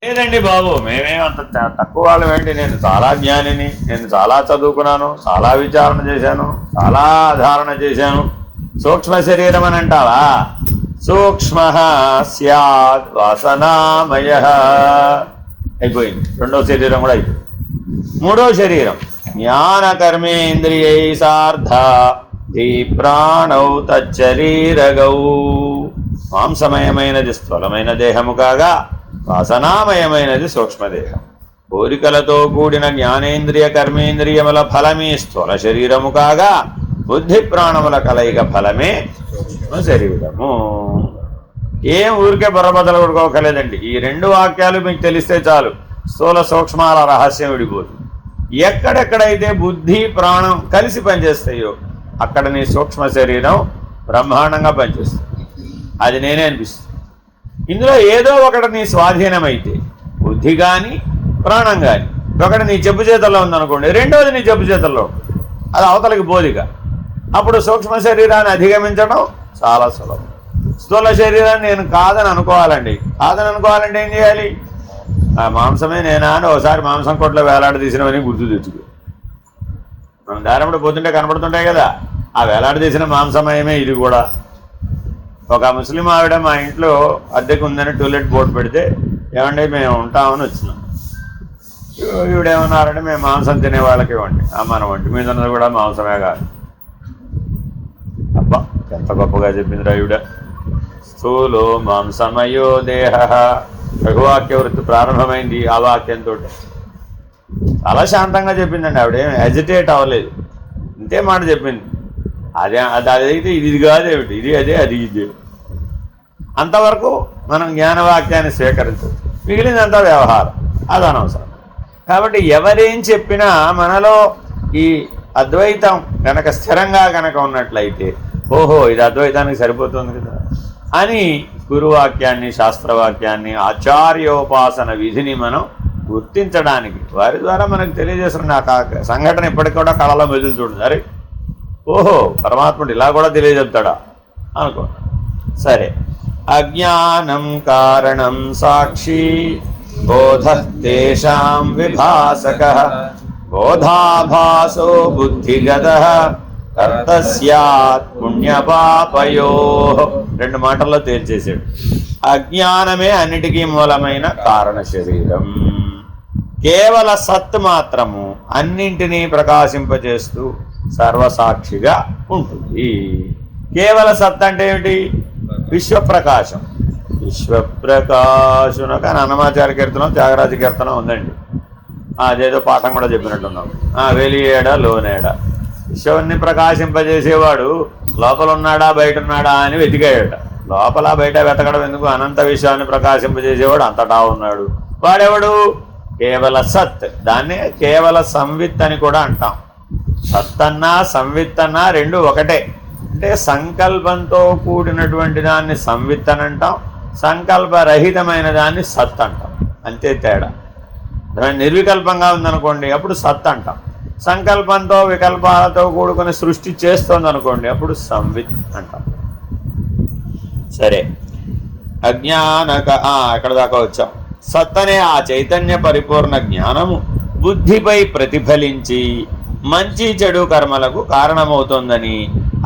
లేదండి బాబు, మేమేమంత తక్కువ వాళ్ళం ఏంటి? నేను చాలా జ్ఞానిని, నేను చాలా చదువుకున్నాను, చాలా విచారణ చేశాను, చాలా ధారణ చేశాను. సూక్ష్మ శరీరం అని అంటావా? సూక్ష్మ స్యాద్ వాసనామయ అయిపోయింది. రెండో శరీరం కూడా అయిపోయింది. మూడో శరీరం జ్ఞాన కర్మేంద్రియై సార్ధ ప్రాణౌ తచ్చరీరగౌ. మాంసమయమైనది స్థూలమైన దేహము కాగా వాసనామయమైనది సూక్ష్మదేహం. కోరికలతో కూడిన జ్ఞానేంద్రియ కర్మేంద్రియముల ఫలమే స్థూల శరీరము కాగా బుద్ధి ప్రాణముల కలయిక ఫలమే శరీరము. ఏం ఊరికే బుర్రబద్దలు కొడుకోకలేదండి. ఈ రెండు వాక్యాలు మీకు తెలిస్తే చాలు, స్థూల సూక్ష్మాల రహస్యం విడిపోతుంది. ఎక్కడెక్కడైతే బుద్ధి ప్రాణం కలిసి పనిచేస్తాయో అక్కడ నీ సూక్ష్మ శరీరం బ్రహ్మాండంగా పనిచేస్తుంది. అది నేనే అనిపిస్తుంది. ఇందులో ఏదో ఒకటి నీ స్వాధీనమైతే, బుద్ధి కానీ ప్రాణం కానీ ఒకటి నీ చెప్పు చేతుల్లో ఉందనుకోండి, రెండోది నీ చెప్పు చేతుల్లో ఉంటుంది. అది అవతలకి బోధిక. అప్పుడు సూక్ష్మ శరీరాన్ని అధిగమించడం చాలా సులభం. స్థూల శరీరాన్ని నేను కాదని అనుకోవాలండి. కాదని అనుకోవాలంటే ఏం చేయాలి? ఆ మాంసమే నేనా అని ఒకసారి మాంసం కొట్లో వేలాడదీసినవని గుర్తు తెచ్చుకో. మనం దారిపడి పోతుంటే కనపడుతుంటాయి కదా, ఆ వేలాడదీసిన మాంసమయమే ఇది కూడా. ఒక ముస్లిం ఆవిడ మా ఇంట్లో అద్దెకు ఉందని టూలెట్ బోర్డు పెడితే, ఏమండి మేము ఉంటామని వచ్చినాం. ఈవిడేమన్నారంటే, మేము మాంసం తినే వాళ్ళకి ఇవ్వండి, మన ఒంటి మీద ఉన్నది కూడా మాంసమే కాదు. అబ్బా ఎంత గొప్పగా చెప్పిందిరా ఈవిడ. స్థూలో మాంసమయో దేహ. రఘువాక్య వృత్తి ప్రారంభమైంది ఆ వాక్యంతో. చాలా శాంతంగా చెప్పిందండి ఆవిడ, ఏమి హెజిటేట్ అవ్వలేదు. ఇంతే మాట చెప్పింది. అదే అదైతే ఇది కాదేమిటి, ఇది అదే, అది ఇదే. అంతవరకు మనం జ్ఞానవాక్యాన్ని స్వీకరించవచ్చు. మిగిలినంత వ్యవహారం, అది అనవసరం. కాబట్టి ఎవరేం చెప్పినా మనలో ఈ అద్వైతం కనుక స్థిరంగా కనుక ఉన్నట్లయితే, ఓహో ఇది అద్వైతానికి సరిపోతుంది కదా అని గురువాక్యాన్ని, శాస్త్రవాక్యాన్ని, ఆచార్యోపాసన విధిని మనం గుర్తించడానికి వారి ద్వారా మనకు తెలియజేస్తున్న ఆ సంఘటన ఇప్పటికి కూడా కళలో మెదులుతుంటుంది. అరే ఓహో పరమాత్ముడు ఇలా కూడా తెలియజెప్తాడా అనుకో. సరే, అజ్ఞానం కారణం సాక్షి బోధ తేషాం విభాసక బోధాభాసో బుద్ధిగత కర్తస్యాత్ పుణ్యపాపయో. రెండు మాటల్లో తేల్చేశాడు. అజ్ఞానమే అన్నిటికీ మూలమైన కారణ శరీరం. కేవల సత్ మాత్రము అన్నింటినీ ప్రకాశింపజేస్తూ సర్వసాక్షిగా ఉంటుంది. కేవల సత్ అంటే ఏమిటి? విశ్వప్రకాశం. విశ్వప్రకాశున కానీ అన్నమాచార్య కీర్తనం, త్యాగరాజ కీర్తనం ఉందండి. అదేదో పాఠం కూడా చెప్పినట్టున్నాం. వెలియేడా లోనేడా. విశ్వాన్ని ప్రకాశింపజేసేవాడు లోపల ఉన్నాడా బయట ఉన్నాడా అని వెతికాడట. లోపల బయట వెతకడం ఎందుకు? అనంత విశ్వాన్ని ప్రకాశింపజేసేవాడు అంతటా ఉన్నాడు. వాడెవడు? కేవల సత్. దాన్నే కేవల సంవిత్ అని కూడా అంటాం. సత్ అన్నా సంవిత్ అన్నా రెండు ఒకటే. అంటే సంకల్పంతో కూడినటువంటి దాన్ని సంవిత్ అని అంటాం, సంకల్పరహితమైన దాన్ని సత్ అంటాం. అంతే తేడా. నిర్వికల్పంగా ఉందనుకోండి అప్పుడు సత్ అంటాం. సంకల్పంతో వికల్పాలతో కూడుకుని సృష్టి చేస్తోంది అనుకోండి అప్పుడు సంవిత్ అంటాం. సరే, అజ్ఞానక ఎక్కడ దాకా వచ్చాం. సత్ అనే ఆ చైతన్య పరిపూర్ణ జ్ఞానము బుద్ధిపై ప్రతిఫలించి మంచి చెడు కర్మలకు కారణమవుతోందని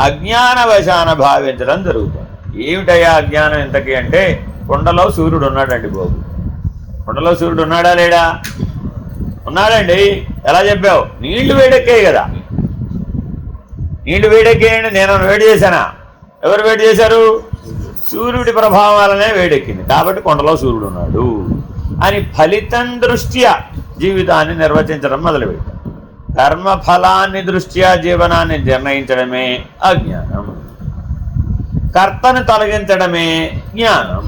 అజ్ఞానవశాన భావించడం జరుగుతుంది. ఏమిటయ్యా అజ్ఞానం ఇంతకీ అంటే, కుండలో సూర్యుడు ఉన్నాడండి బాబు. కుండలో సూర్యుడు ఉన్నాడా లేడా? ఉన్నాడండి. ఎలా చెప్పావు? నీళ్లు వేడెక్కాయి కదా. నీళ్లు వేడెక్కాయండి. నేను వేడి చేశానా? ఎవరు వేడి చేశారు? సూర్యుడి ప్రభావం వల్లనే వేడెక్కింది. కాబట్టి కొండలో సూర్యుడు ఉన్నాడు అని ఫలితం దృష్ట్యా జీవితాన్ని నిర్వచించడం మొదలుపెట్టారు. కర్మఫలాన్ని దృష్ట్యా జీవనాన్ని నిర్ణయించడమే అజ్ఞానం. కర్తను తొలగించడమే జ్ఞానం.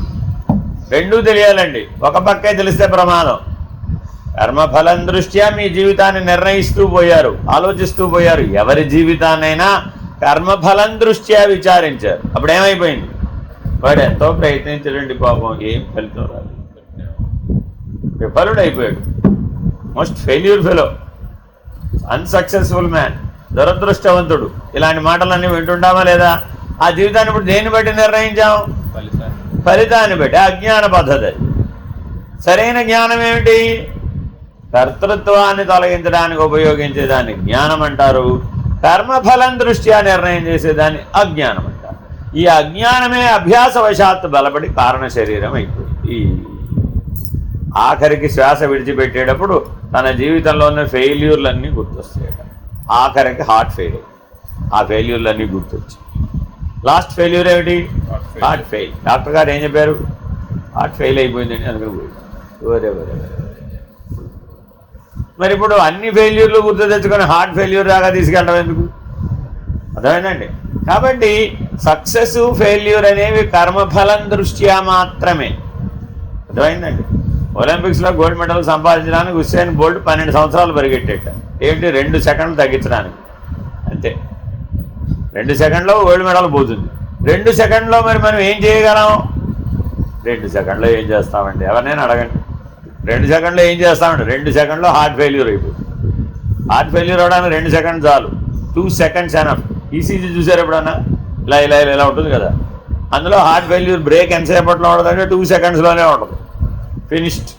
రెండూ తెలియాలండి. ఒక పక్కే తెలిస్తే ప్రమాదం. కర్మఫలం దృష్ట్యా మీ జీవితాన్ని నిర్ణయిస్తూ పోయారు, ఆలోచిస్తూ పోయారు. ఎవరి జీవితాన్నైనా కర్మఫలం దృష్ట్యా విచారించారు. అప్పుడు ఏమైపోయింది? వాడు ఎంతో ప్రయత్నించాడండి పాపం, ఏం ఫలితం రాదు, విఫలుడైపోయాడు. Most failure fellow, unsuccessful man, దురదృష్టవంతుడు. ఇలాంటి మాటలన్నీ వింటుంటామా లేదా? ఆ జీవితాన్ని ఇప్పుడు దేన్ని బట్టి నిర్ణయించాం? ఫలితాన్ని బట్టి. అజ్ఞాన పద్ధతి. సరైన జ్ఞానం ఏమిటి? కర్తృత్వాన్ని తొలగించడానికి ఉపయోగించేదాన్ని జ్ఞానం అంటారు. కర్మఫలం దృష్ట్యా నిర్ణయం చేసేదాన్ని అజ్ఞానం అంటారు. ఈ అజ్ఞానమే అభ్యాసవశాత్తు బలపడి కారణ శరీరం అయిపోయింది. ఆఖరికి శ్వాస విడిచిపెట్టేటప్పుడు తన జీవితంలో ఉన్న ఫెయిల్యూర్లన్నీ గుర్తొస్తాయట. ఆఖరికి హార్ట్ ఫెయిల్, ఆ ఫెయిల్యూర్లన్నీ గుర్తొచ్చి లాస్ట్ ఫెయిల్యూర్ ఏమిటి? Heart fail. డాక్టర్ గారు ఏం చెప్పారు? హార్ట్ ఫెయిల్ అయిపోయిందండి అనుకుని పోయింది. మరి ఇప్పుడు అన్ని ఫెయిల్యూర్లు గుర్తు తెచ్చుకొని హార్ట్ ఫెయిల్యూర్ దాకా తీసుకెళ్ళడం ఎందుకు? అర్థమైందండి. కాబట్టి సక్సెస్ ఫెయిల్యూర్ అనేవి కర్మఫలం దృష్ట్యా మాత్రమే. అర్థమైందండి. ఒలింపిక్స్లో గోల్డ్ మెడల్ సంపాదించడానికి హుస్సేన్ బోల్ట్ 12 సంవత్సరాలు పరిగెట్టేట. ఏంటి? 2 సెకండ్లు తగ్గించడానికి, అంతే. 2 సెకండ్లో గోల్డ్ మెడల్ పోతుంది. 2 సెకండ్లో మరి మనం ఏం చేయగలం? 2 సెకండ్లో ఏం చేస్తామండి? ఎవరినైనా అడగండి. 2 సెకండ్లో ఏం చేస్తామండి? 2 సెకండ్లో హార్ట్ ఫెయిల్యూర్ అయిపోతుంది. హార్ట్ ఫెయిల్యూర్ అవడానికి 2 సెకండ్స్ చాలు. 2 సెకండ్స్ ఎనఫ్. ఈసీజీ చూసారు ఎప్పుడన్నా? ఇలా ఇలా ఇలా ఉంటుంది కదా. అందులో హార్ట్ ఫెయిల్యూర్ బ్రేక్ ఎంతసేపట్లో ఉంటుందంటే 2 సెకండ్స్లోనే ఉంటుంది. ఫినిష్డ్.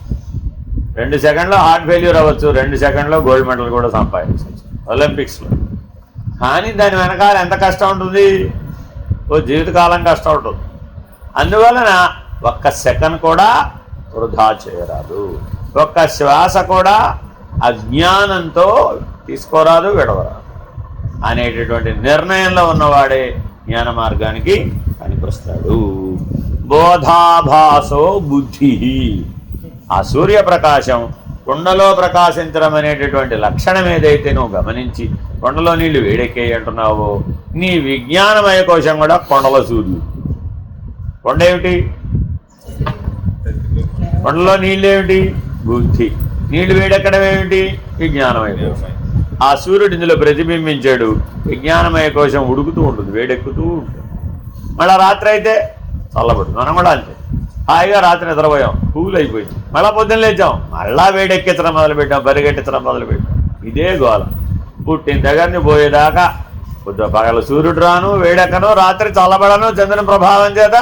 2 సెకండ్లో హార్ట్ ఫెయిల్యూర్ అవ్వచ్చు, 2 సెకండ్లో గోల్డ్ మెడల్ కూడా సంపాదించవచ్చు ఒలింపిక్స్లో. కానీ దాని వెనకాల ఎంత కష్టం ఉంటుంది? ఓ జీవితకాలం కష్టం ఉంటుంది. అందువలన 1 సెకండ్ కూడా వృధా చేయరాదు. 1 శ్వాస కూడా అజ్ఞానంతో తీసుకోరాదు, విడవరాదు అనేటటువంటి నిర్ణయంలో ఉన్నవాడే జ్ఞాన మార్గానికి పనికొస్తాడు. బోధాభాసో బుద్ధి. ఆ సూర్యప్రకాశం కుండలో ప్రకాశించడం అనేటటువంటి లక్షణం ఏదైతే నువ్వు గమనించి కొండలో నీళ్లు వేడెక్కాయి అంటున్నావో, నీ విజ్ఞానమయ కోశం కూడా కొండలో సూర్యుడు. కొండ ఏమిటి? కొండలో నీళ్ళు ఏమిటి? బుద్ధి. నీళ్లు వేడెక్కడం ఏమిటి? విజ్ఞానమయ కోశం. ఆ సూర్యుడు ఇందులో ప్రతిబింబించాడు. విజ్ఞానమయ కోశం ఉడుకుతూ ఉంటుంది, వేడెక్కుతూ ఉంటుంది. మళ్ళీ రాత్రి అయితే చల్లబడుతుంది. మనం కూడా అంతే. హాయిగా రాత్రి నిద్రపోయాం, కూల్ అయిపోయింది. మళ్ళీ పొద్దున్న లేచాం, మళ్ళా వేడెక్కించడం మొదలుపెట్టాం, పరిగెట్టించడం మొదలుపెట్టాం. ఇదే గోల. పుట్టిన దగ్గరని పోయేదాకా పొద్దు పగల సూర్యుడు రాను, వేడెక్కను, రాత్రి చల్లబడను, చంద్రుని ప్రభావం చేత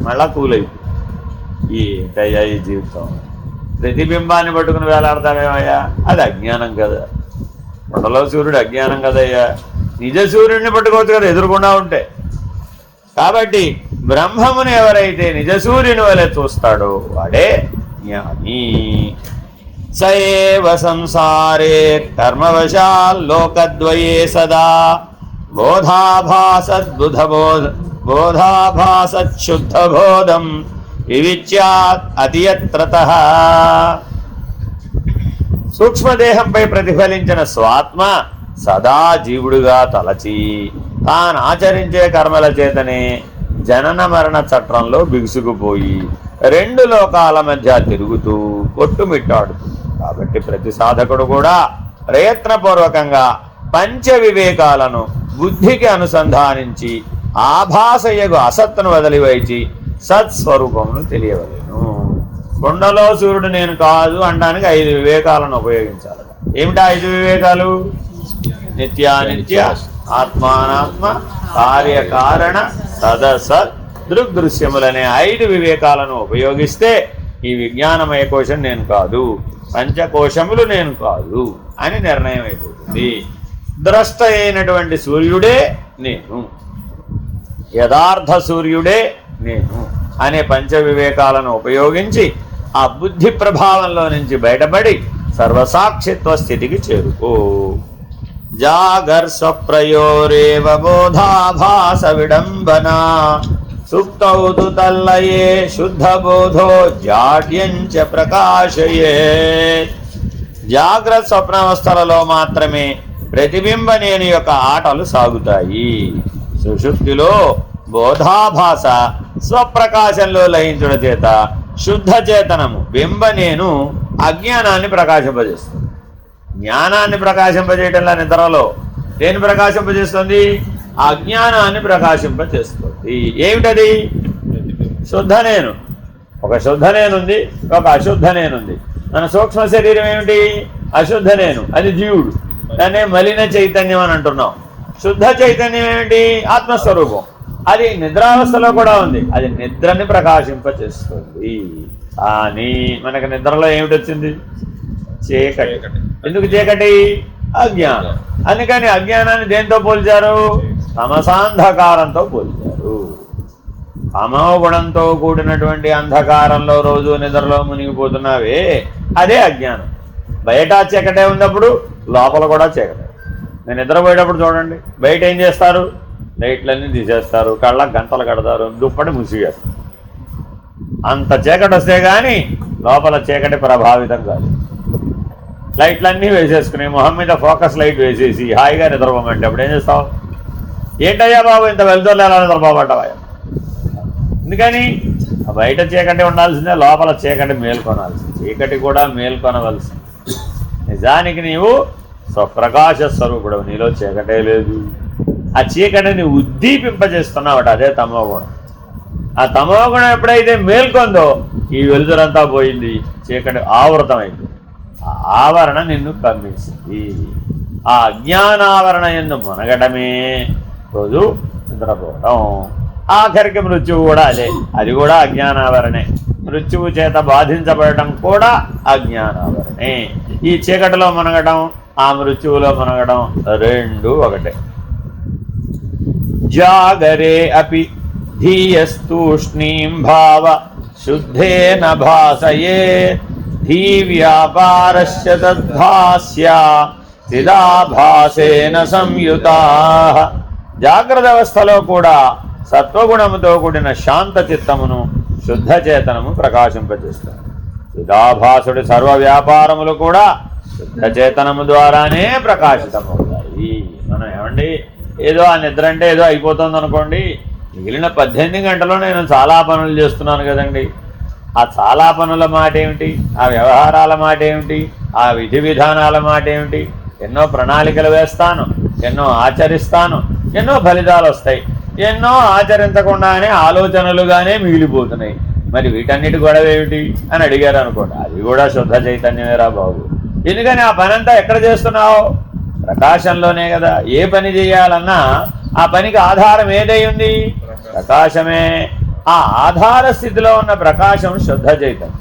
మళ్ళా కూల్ అయిపోయింది. ఏంటయ్యా ఈ జీవితం? ప్రతిబింబాన్ని పట్టుకుని వేలాడతామేమయ్యా? అది అజ్ఞానం కదా. కొండలో సూర్యుడు అజ్ఞానం కదయ్యా. నిజ సూర్యుడిని పట్టుకోవచ్చు కదా ఎదురుకుండా ఉంటే. కాబట్టి బ్రహ్మముని ఎవరైతే నిజ సూర్యుని వలె చూస్తాడో వాడే జ్ఞాని. సయేవ సంసారే కర్మవశాల్లోకద్వయే సదా బోధాభాసశుద్ధబోధం వివిచ్యాత్ అతియత్రతః. సూక్ష్మదేహంపై ప్రతిఫలించిన స్వాత్మ సదా జీవుడుగా తలచి తాను ఆచరించే కర్మల చేతనే జనన మరణ చట్రంలో బిగుసుకుపోయి 2 లోకాల మధ్య తిరుగుతూ కొట్టుమిట్టాడుతుంది. కాబట్టి ప్రతి సాధకుడు కూడా ప్రయత్నపూర్వకంగా పంచ వివేకాలను బుద్ధికి అనుసంధానించి ఆభాసయగు అసత్తును వదిలివేచి సత్స్వరూపమును తెలియవలేను. కొండలో సూర్యుడు నేను కాదు అనడానికి 5 వివేకాలను ఉపయోగించాలి. ఏమిటా 5 వివేకాలు? నిత్యానిత్య, ఆత్మానాత్మ, కార్యకారణ, సదసత్, దృగ్దృశ్యములనే 5 వివేకాలను ఉపయోగిస్తే ఈ విజ్ఞానమయ కోశం నేను కాదు, పంచకోశములు నేను కాదు అని నిర్ణయం అయిపోతుంది. ద్రష్ట అయినటువంటి సూర్యుడే నేను, యథార్థ సూర్యుడే నేను అనే పంచ వివేకాలను ఉపయోగించి ఆ బుద్ధి ప్రభావంలో నుంచి బయటపడి సర్వసాక్షిత్వ స్థితికి చేరుకో. జాగర్స్వప్రయోరేవ బోధాభాస విడంబనా సుప్తౌతు తల్లయే శుద్ధబోధో జాడ్యంచ ప్రకాశయే. జాగ్రత్త స్వప్నావస్థలలో మాత్రమే ప్రతిబింబ నేను యొక్క ఆటలు సాగుతాయి. సుషుప్తిలో బోధాభాస స్వప్రకాశంలో లయించుట చేత శుద్ధ చేతనము బింబ నేను అజ్ఞానాన్ని ప్రకాశింపజేస్తుంది. జ్ఞానాన్ని ప్రకాశింపజేయటంలో నిద్రలో దేన్ని ప్రకాశింపజేస్తుంది? అజ్ఞానాన్ని ప్రకాశింపజేస్తుంది. ఏమిటది? శుద్ధ నేను. ఒక శుద్ధ నేనుంది, ఒక అశుద్ధ నేనుంది. మన సూక్ష్మ శరీరం ఏమిటి? అశుద్ధ నేను, అది జీవుడు. దాన్నే మలిన చైతన్యం అని అంటున్నాం. శుద్ధ చైతన్యం ఏమిటి? ఆత్మస్వరూపం. అది నిద్రావస్థలో కూడా ఉంది, అది నిద్రని ప్రకాశింపచేస్తుంది. కానీ మనకు నిద్రలో ఏమిటి వచ్చింది? చీకటి. ఎందుకు చీకటి? అజ్ఞానం. అందుకని అజ్ఞానాన్ని దేంతో పోల్చారు? తమసాంధకారంతో పోల్చారు. తమో గుణంతో కూడినటువంటి అంధకారంలో రోజు నిద్రలో మునిగిపోతున్నావే, అదే అజ్ఞానం. బయట చీకటే ఉన్నప్పుడు లోపల కూడా చీకటే. నేను నిద్రపోయేటప్పుడు చూడండి, బయట ఏం చేస్తారు? లైట్లన్నీ తీసేస్తారు, కళ్ళకు గంటలు కడతారు, దుప్పటి ముసిగేస్తారు. అంత చీకటి వస్తే కానీ లోపల చీకటి ప్రభావితం కాదు. లైట్లన్నీ వేసేసుకుని మొహం మీద ఫోకస్ లైట్ వేసేసి హాయిగా నిద్రపోమంటే అప్పుడు ఏం చేస్తావు? ఏంటయ్యా బాబు ఇంత వెళ్తున్నా ఎలా నిద్రపోమంటావా? ఎందుకని బయట చీకటి ఉండాల్సిందే, లోపల చీకటి మేల్కొనాల్సింది. చీకటి కూడా మేల్కొనవలసింది. నిజానికి నీవు స్వప్రకాశ స్వరూపుడు, నీలో చీకటే లేదు. ఆ చీకటిని ఉద్దీపింపజేస్తున్నావట, అదే తమో గుణం. ఆ తమో గుణం ఎప్పుడైతే మేల్కొందో ఈ వెలుతురంతా పోయింది, చీకటి ఆవృతమైంది. ఆ ఆవరణ నిన్ను కమ్మించింది. ఆ అజ్ఞానావరణ ఎందు మునగడమే రోజు నిద్రపోవడం. ఆఖరికి మృత్యువు కూడా అదే, అది కూడా అజ్ఞానావరణే. మృత్యువు చేత బాధించబడటం కూడా అజ్ఞానావరణే. ఈ చీకటిలో మునగడం, ఆ మృత్యువులో మునగడం రెండు ఒకటే. జాగరే అపి ధీయస్తూష్ణీం భావ శుద్ధేన భాసయే ధీ వ్యాపారస్య తద్భాస్య చిదాభాసేన సంయుతాః. జాగ్రత్త అవస్థలో కూడా సత్వగుణముతో కూడిన శాంత చిత్తమును శుద్ధ చేతనము ప్రకాశింపజేస్తారు. చిదాభాసుడి సర్వ వ్యాపారములు కూడా శుద్ధ చేతనము ద్వారానే ప్రకాశితమవుతాయి. మనం ఏమండి ఏదో ఆ నిద్ర అంటే ఏదో అయిపోతుంది అనుకోండి, మిగిలిన 18 గంటలో నేను చాలా పనులు చేస్తున్నాను కదండి. ఆ చాలా పనుల మాట ఏమిటి? ఆ వ్యవహారాల మాట ఏమిటి? ఆ విధి విధానాల మాట ఏమిటి? ఎన్నో ప్రణాళికలు వేస్తాను, ఎన్నో ఆచరిస్తాను, ఎన్నో ఫలితాలు వస్తాయి. ఎన్నో ఆచరించకుండానే ఆలోచనలుగానే మిగిలిపోతున్నాయి. మరి వీటన్నిటి గొడవ ఏమిటి అని అడిగారు అనుకోండి, అది కూడా శుద్ధ చైతన్యమేరా బాబు. ఎందుకని ఆ పని అంతా ఎక్కడ చేస్తున్నావు? ప్రకాశంలోనే కదా. ఏ పని చేయాలన్నా ఆ పనికి ఆధారం ఏదై ఉంది? ప్రకాశమే. ఆ ఆధార స్థితిలో ఉన్న ప్రకాశం శుద్ధ చైతన్యం.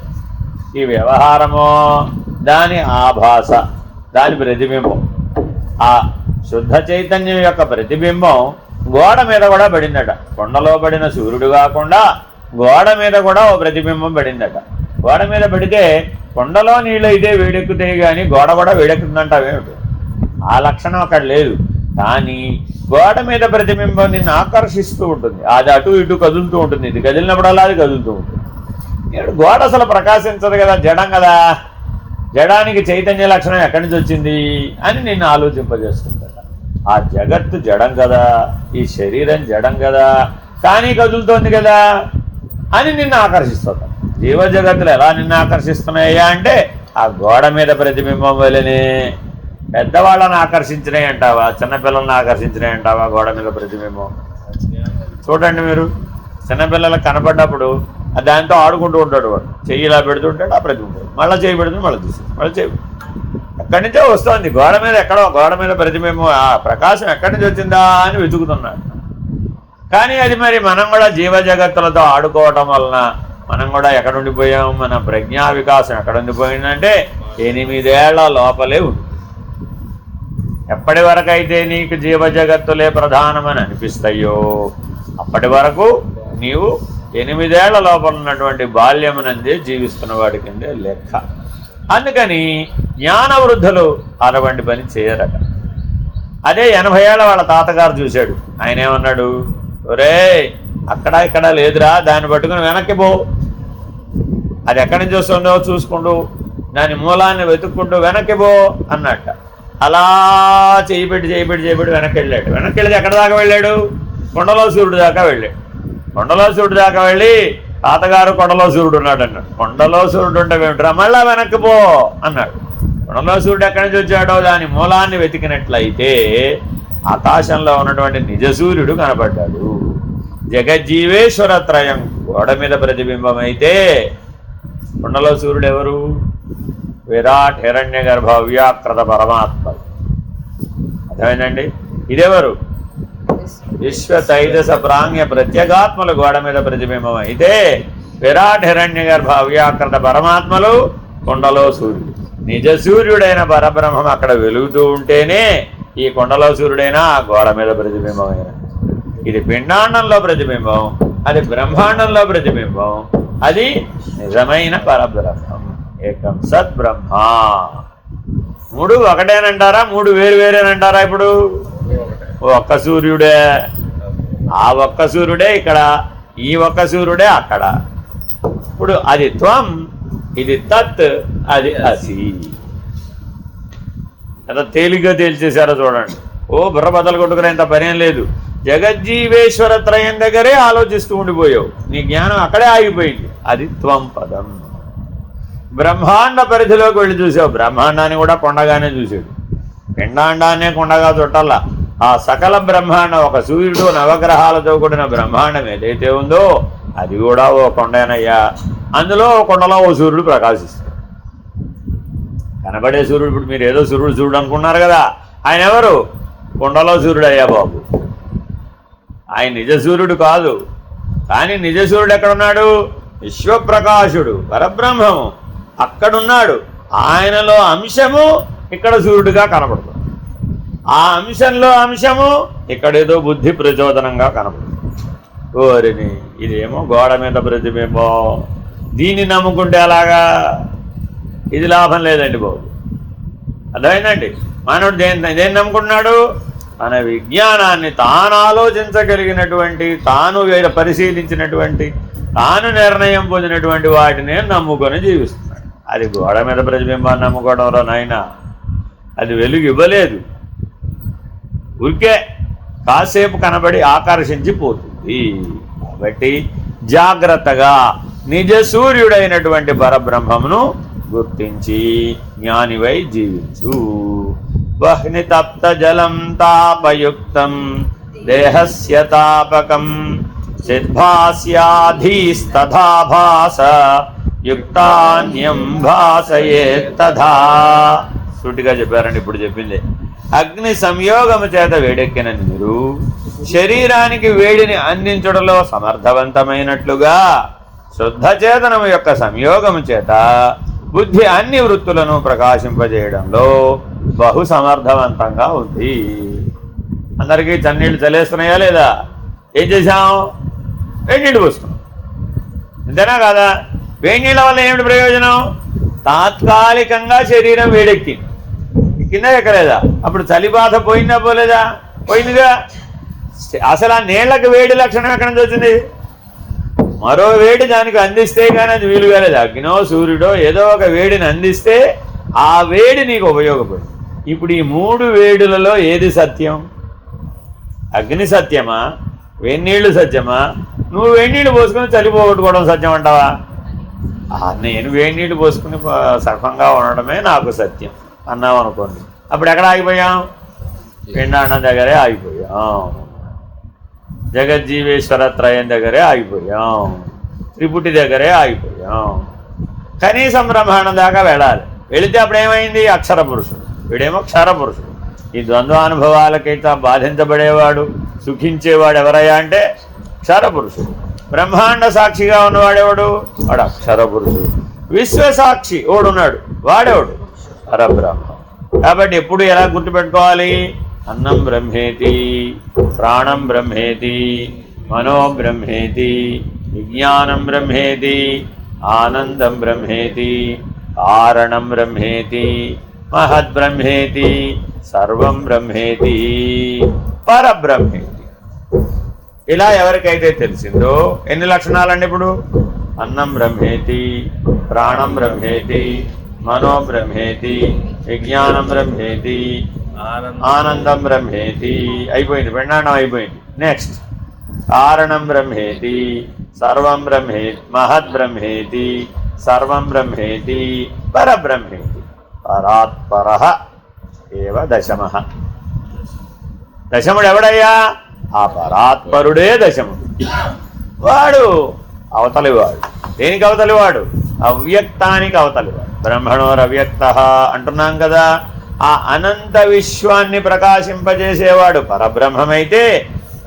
ఈ వ్యవహారమో దాని ఆభాస, దాని ప్రతిబింబం. ఆ శుద్ధ చైతన్యం యొక్క ప్రతిబింబం గోడ మీద కూడా పడిందట. కొండలో పడిన సూర్యుడు కాకుండా గోడ మీద కూడా ఓ ప్రతిబింబం పడిందట. గోడ మీద పడితే కొండలో నీళ్ళు అయితే వేడెక్కుతాయి, కానీ గోడ కూడా వేడెక్కుతుందంటావేమిటి? ఆ లక్షణం అక్కడ లేదు. కానీ గోడ మీద ప్రతిబింబం నిన్ను ఆకర్షిస్తూ ఉంటుంది. అది అటు ఇటు కదులుతూ ఉంటుంది. ఇది కదిలినప్పుడల్లా అది కదులుతూ ఉంటుంది. ఇప్పుడు గోడ అసలు ప్రకాశించదు కదా, జడం కదా. జడానికి చైతన్య లక్షణం ఎక్కడి నుంచి వచ్చింది అని నిన్ను ఆలోచింపజేస్తుందట. ఆ జగత్తు జడం కదా, ఈ శరీరం జడం కదా, కానీ కదులుతోంది కదా అని నిన్ను ఆకర్షిస్తుంది. జీవ జగత్తులు ఎలా నిన్ను ఆకర్షిస్తున్నాయా అంటే ఆ గోడ మీద ప్రతిబింబం వల్లనే. పెద్దవాళ్ళని ఆకర్షించినాయి అంటావా, చిన్నపిల్లల్ని ఆకర్షించినాయి అంటావా గోడ మీద ప్రతిబింబం? చూడండి మీరు, చిన్నపిల్లలకు కనపడ్డప్పుడు దాంతో ఆడుకుంటూ ఉంటాడు. వాడు చెయ్యి ఇలా పెడుతుంటాడు, ఆ ప్రతిబింబం మళ్ళీ చేయి పెడుతుంది, మళ్ళీ తీసి మళ్ళీ చేయి. ఎక్కడి నుంచో వస్తుంది గోడ మీద, ఎక్కడో గోడ మీద ప్రతిబింబం. ఆ ప్రకాశం ఎక్కడి నుంచి వచ్చిందా అని వెతుకుతున్నాడు. కానీ అది మరి మనం కూడా జీవ జగత్తులతో ఆడుకోవటం వలన మనం కూడా ఎక్కడుండిపోయాం? మన ప్రజ్ఞా వికాసం ఎక్కడుండిపోయిందంటే 8 ఏళ్ల లోపలే ఉంది. ఎప్పటి వరకు అయితే నీకు జీవ జగత్తులే ప్రధానమని అనిపిస్తాయో అప్పటి వరకు నీవు 8 ఏళ్ల లోపల ఉన్నటువంటి బాల్యమునందే జీవిస్తున్న వాడి కిందే లెక్క. అందుకని జ్ఞానవృద్ధులు అటువంటి పని చేయరట. అదే 80 ఏళ్ల వాళ్ళ తాతగారు చూశాడు. ఆయన ఏమన్నాడు? ఒరే అక్కడ ఇక్కడ లేదురా, దాన్ని పట్టుకుని వెనక్కి పో, అది ఎక్కడి నుంచి వస్తుందో చూసుకుంటూ దాని మూలాన్ని వెతుక్కుంటూ వెనక్కి పో అన్నట్ట. అలా చేయబెట్టి వెనక్కి వెళ్ళాడు. వెనక్కి వెళ్ళి ఎక్కడ దాకా వెళ్ళాడు? కొండలో సూర్యుడు దాకా వెళ్ళాడు. కొండలో సూర్యుడు దాకా వెళ్ళి తాతగారు కొండలో సూర్యుడు ఉన్నాడు అన్నాడు. కొండలో సూర్యుడు ఉంటే ఏమిట్రా, మళ్ళా వెనక్కి పో అన్నాడు. కొండలో సూర్యుడు ఎక్కడి నుంచి వచ్చాడో దాని మూలాన్ని వెతికినట్లయితే ఆకాశంలో ఉన్నటువంటి నిజ సూర్యుడు కనపడ్డాడు. జగజ్జీవేశ్వరత్రయం గోడ మీద ప్రతిబింబం అయితే కొండలో సూర్యుడు ఎవరు? విరాట్ హిరణ్య గర్భ వ్యాకృత పరమాత్మ. అర్థమైందండి? ఇదెవరు? విశ్వ తైజస ప్రాంగ్య ప్రత్యేగాత్మల గోడ మీద ప్రతిబింబం అయితే విరాట్ హిరణ్య గర్భ అవ్యాకృత పరమాత్మలు, కొండలో సూర్యుడు. నిజ సూర్యుడైన పరబ్రహ్మం అక్కడ వెలుగుతూ ఉంటేనే ఈ కొండలో సూర్యుడైనా ఆ గోడ మీద ప్రతిబింబమైన. ఇది పిండాండంలో ప్రతిబింబం, అది బ్రహ్మాండంలో ప్రతిబింబం, అది నిజమైన పరబ్రహ్మం. ఏకం సద్బ్రహ్మ. మూడు ఒకటేనంటారా, మూడు వేరు వేరేనంటారా? ఇప్పుడు ఒక్క సూర్యుడే, ఆ ఒక్క సూర్యుడే ఇక్కడ, ఈ ఒక్క సూర్యుడే అక్కడ. ఇప్పుడు అది త్వం, ఇది తత్, అది అసి. ఎంత తేలిగ్గా తేల్చేశారో చూడండి. ఓ బుర్ర బద్దలు కొట్టుకునేంత పనేం లేదు. జగజ్జీవేశ్వర త్రయం దగ్గరే ఆలోచిస్తూ ఉండిపోయావు, నీ జ్ఞానం అక్కడే ఆగిపోయింది. అది త్వం పదం. బ్రహ్మాండ పరిధిలోకి వెళ్ళి చూసావు, బ్రహ్మాండాన్ని కూడా కొండగానే చూసాడు. పిండాండాన్నే కొండగా చుట్టల్లా. ఆ సకల బ్రహ్మాండం, ఒక సూర్యుడు నవగ్రహాలతో కూడిన బ్రహ్మాండం ఏదైతే ఉందో అది కూడా ఓ కొండేనయ్యా. అందులో ఓ కొండలో ఓ సూర్యుడు ప్రకాశిస్తాడు. కనబడే సూర్యుడు, ఇప్పుడు మీరు ఏదో సూర్యుడు అనుకున్నారు కదా, ఆయన ఎవరు? కొండలో సూర్యుడు అయ్యా బాబు. ఆయన నిజ సూర్యుడు కాదు. కానీ నిజ సూర్యుడు ఎక్కడున్నాడు? విశ్వప్రకాశుడు పరబ్రహ్మము అక్కడున్నాడు. ఆయనలో అంశము ఇక్కడ సూర్యుడిగా కనబడుతుంది. ఆ అంశంలో అంశము ఇక్కడేదో బుద్ధి ప్రచోదనంగా కనబడుతుంది. ఓరిని, ఇదేమో గోడ మీద ప్రతిబింబం. దీన్ని నమ్ముకుంటే అలాగా, ఇది లాభం లేదండి బాబు. అర్థమైందండి? మానవుడు దేన్ని నమ్ముకుంటున్నాడు? మన విజ్ఞానాన్ని, తాను ఆలోచించగలిగినటువంటి, తాను పరిశీలించినటువంటి, తాను నిర్ణయం పొందినటువంటి వాటినే నమ్ముకొని జీవిస్తున్నాడు. అది గోడ మీద ప్రతిబింబాన్ని నమ్ముకోవడంలో నాయనా అది వెలుగు ఇవ్వలేదు. ఊరికే కాసేపు కనబడి ఆకర్షించి పోతుంది. కాబట్టి జాగ్రత్తగా నిజ సూర్యుడైనటువంటి పరబ్రహ్మమును గుర్తించి జ్ఞానివై జీవించు. వహ్ని తప్త జలం తాపయుక్తం దేహస్య తాపకం సిద్భాస్యాధీస్తథా భాస యుక్తాన్యం భాసయేత్తథా. సూటిగా చెప్పారండి ఇప్పుడు చెప్పింది. అగ్ని సంయోగము చేత వేడెక్కిన నీరు శరీరానికి వేడిని అందించడంలో సమర్థవంతమైనట్లుగా శుద్ధ చేతనము యొక్క సంయోగము చేత బుద్ధి అన్ని వృత్తులను ప్రకాశింపజేయడంలో బహు సమర్థవంతంగా ఉంది. అందరికీ చన్నీళ్ళు చల్లేస్తున్నాయా లేదా? ఏం చేశాం? వేడినీళ్ళు పోసుకున్నాం, అంతేనా కాదా? వేడినీళ్ళ వల్ల ఏమిటి ప్రయోజనం? తాత్కాలికంగా శరీరం వేడెక్కింది, కింద ఎక్కలేదా? అప్పుడు చలి బాధ పోయిందా పోలేదా? పోయిందిగా. అసలు ఆ నీళ్లకు వేడి లక్షణం ఎక్కడి నుంచి వచ్చింది? మరో వేడి దానికి అందిస్తే కానీ అది వీలు కాలేదు. అగ్నో సూర్యుడో ఏదో ఒక వేడిని అందిస్తే ఆ వేడి నీకు ఉపయోగపడింది. ఇప్పుడు ఈ మూడు వేడులలో ఏది సత్యం? అగ్ని సత్యమా? వేడినీళ్ళు సత్యమా? నువ్వు వేడినీళ్ళు పోసుకుని చలి పోగొట్టుకోవడం సత్యం అంటావా? నేను వేడినీళ్ళు పోసుకుని సర్వంగా ఉండడమే నాకు సత్యం అన్నాం అనుకోండి. అప్పుడు ఎక్కడ ఆగిపోయాం? పిండాండం దగ్గరే ఆగిపోయాం, జగజ్జీవేశ్వర త్రయం దగ్గరే ఆగిపోయాం, త్రిపుటి దగ్గరే ఆగిపోయాం. కనీసం బ్రహ్మాండం దాకా వెళ్ళాలి. వెళితే అప్పుడు ఏమైంది? అక్షర పురుషుడు, వీడేమో క్షర పురుషుడు. ఈ ద్వంద్వానుభవాలకైతే బాధించబడేవాడు, సుఖించేవాడు ఎవరయ్యా అంటే క్షర పురుషుడు. బ్రహ్మాండ సాక్షిగా ఉన్నవాడెవడు? వాడు అక్షర పురుషుడు. విశ్వసాక్షి ఓడున్నాడు, వాడేవాడు పరబ్రహ్మ. కాబట్టి ఎప్పుడు ఎలా గుర్తుపెట్టుకోవాలి? అన్నం బ్రహ్మేతి, ప్రాణం బ్రహ్మేతి, మనో బ్రహ్మేతి, విజ్ఞానం బ్రహ్మేతి, ఆనందం బ్రహ్మేతి, కారణం బ్రహ్మేతి, మహద్బ్రహ్మేతి, సర్వం బ్రహ్మేతి, పరబ్రహ్మేతి. ఇలా ఎవరికైతే తెలిసిందో ఎన్ని లక్షణాలండి ఇప్పుడు? అన్నం బ్రహ్మేతి, ప్రాణం బ్రహ్మేతి, మనో బ్రహ్మేతి, విజ్ఞానం బ్రహ్మేతి, ఆనందం బ్రహ్మేతి. అయిపోయింది, పిండాండం అయిపోయింది. నెక్స్ట్ కారణం బ్రహ్మేతి, సర్వం బ్రహ్మేతి, మహద్ బ్రహ్మేతి, సర్వం బ్రహ్మేతి, పరబ్రహ్మేతి. పరాత్పరః ఏవ దశమః. దశముడు ఎవడయ్యా? ఆ పరాత్పరుడే దశముడు. వాడు అవతలివాడు. దేనికి అవతలివాడు? అవ్యక్తానికి అవతలివాడు. బ్రహ్మణోరవ్యక్త అంటున్నాం కదా. ఆ అనంత విశ్వాన్ని ప్రకాశింపజేసేవాడు పరబ్రహ్మమైతే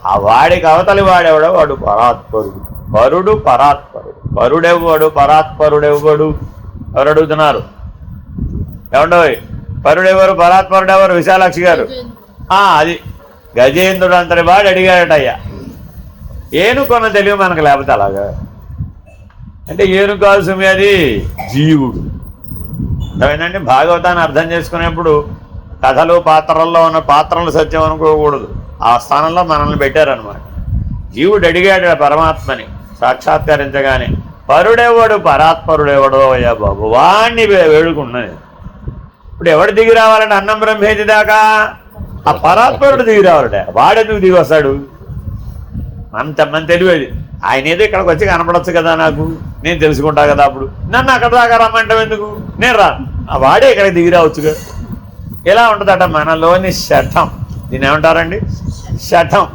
ఆ వాడికి అవతలి వాడెవడో వాడు పరాత్పరుడు. పరుడు పరాత్పరుడు. పరుడెవ్వడు పరాత్పరుడెవ్వడు? ఎవరు అడుగుతున్నారు? ఏమండోయ్, పరుడెవరు పరాత్పరుడెవరు? విశాలాక్షి గారు. అది గజేంద్రుడు అంతటి వాడు అడిగాడటయ్యా. ఏనుకొన్న తెలివి మనకు లేకపోతే అలాగా అంటే ఏను కాదు సుమి, అది జీవుడు. అర్థమైందండి? భాగవతాన్ని అర్థం చేసుకునేప్పుడు కథలు పాత్రల్లో ఉన్న పాత్రలు సత్యం అనుకోకూడదు. ఆ స్థానంలో మనల్ని పెట్టారనమాట. జీవుడు అడిగాడు పరమాత్మని సాక్షాత్కరించగానే, పరుడెవడు పరాత్పరుడెవడో అయ్యా బాబు, వాణ్ణి వేడుకున్నాను. ఇప్పుడు ఎవడు దిగి రావాలంటే అన్నం బ్రహ్మేది దాకా ఆ పరాత్పరుడు దిగి రావాలట. వాడెందుకు దిగి వస్తాడు? మన తెలివేది. ఆయన ఏదో ఇక్కడికి వచ్చి కనపడవచ్చు కదా, నాకు నేను తెలుసుకుంటా కదా. అప్పుడు నన్ను అక్కడ దాకా రమ్మంటాం ఎందుకు? నేను రా, వాడే ఇక్కడికి దిగి రావచ్చుగా. ఎలా ఉంటుందట మనలోని శఠం. దీన్ని ఏమంటారండి? శఠం.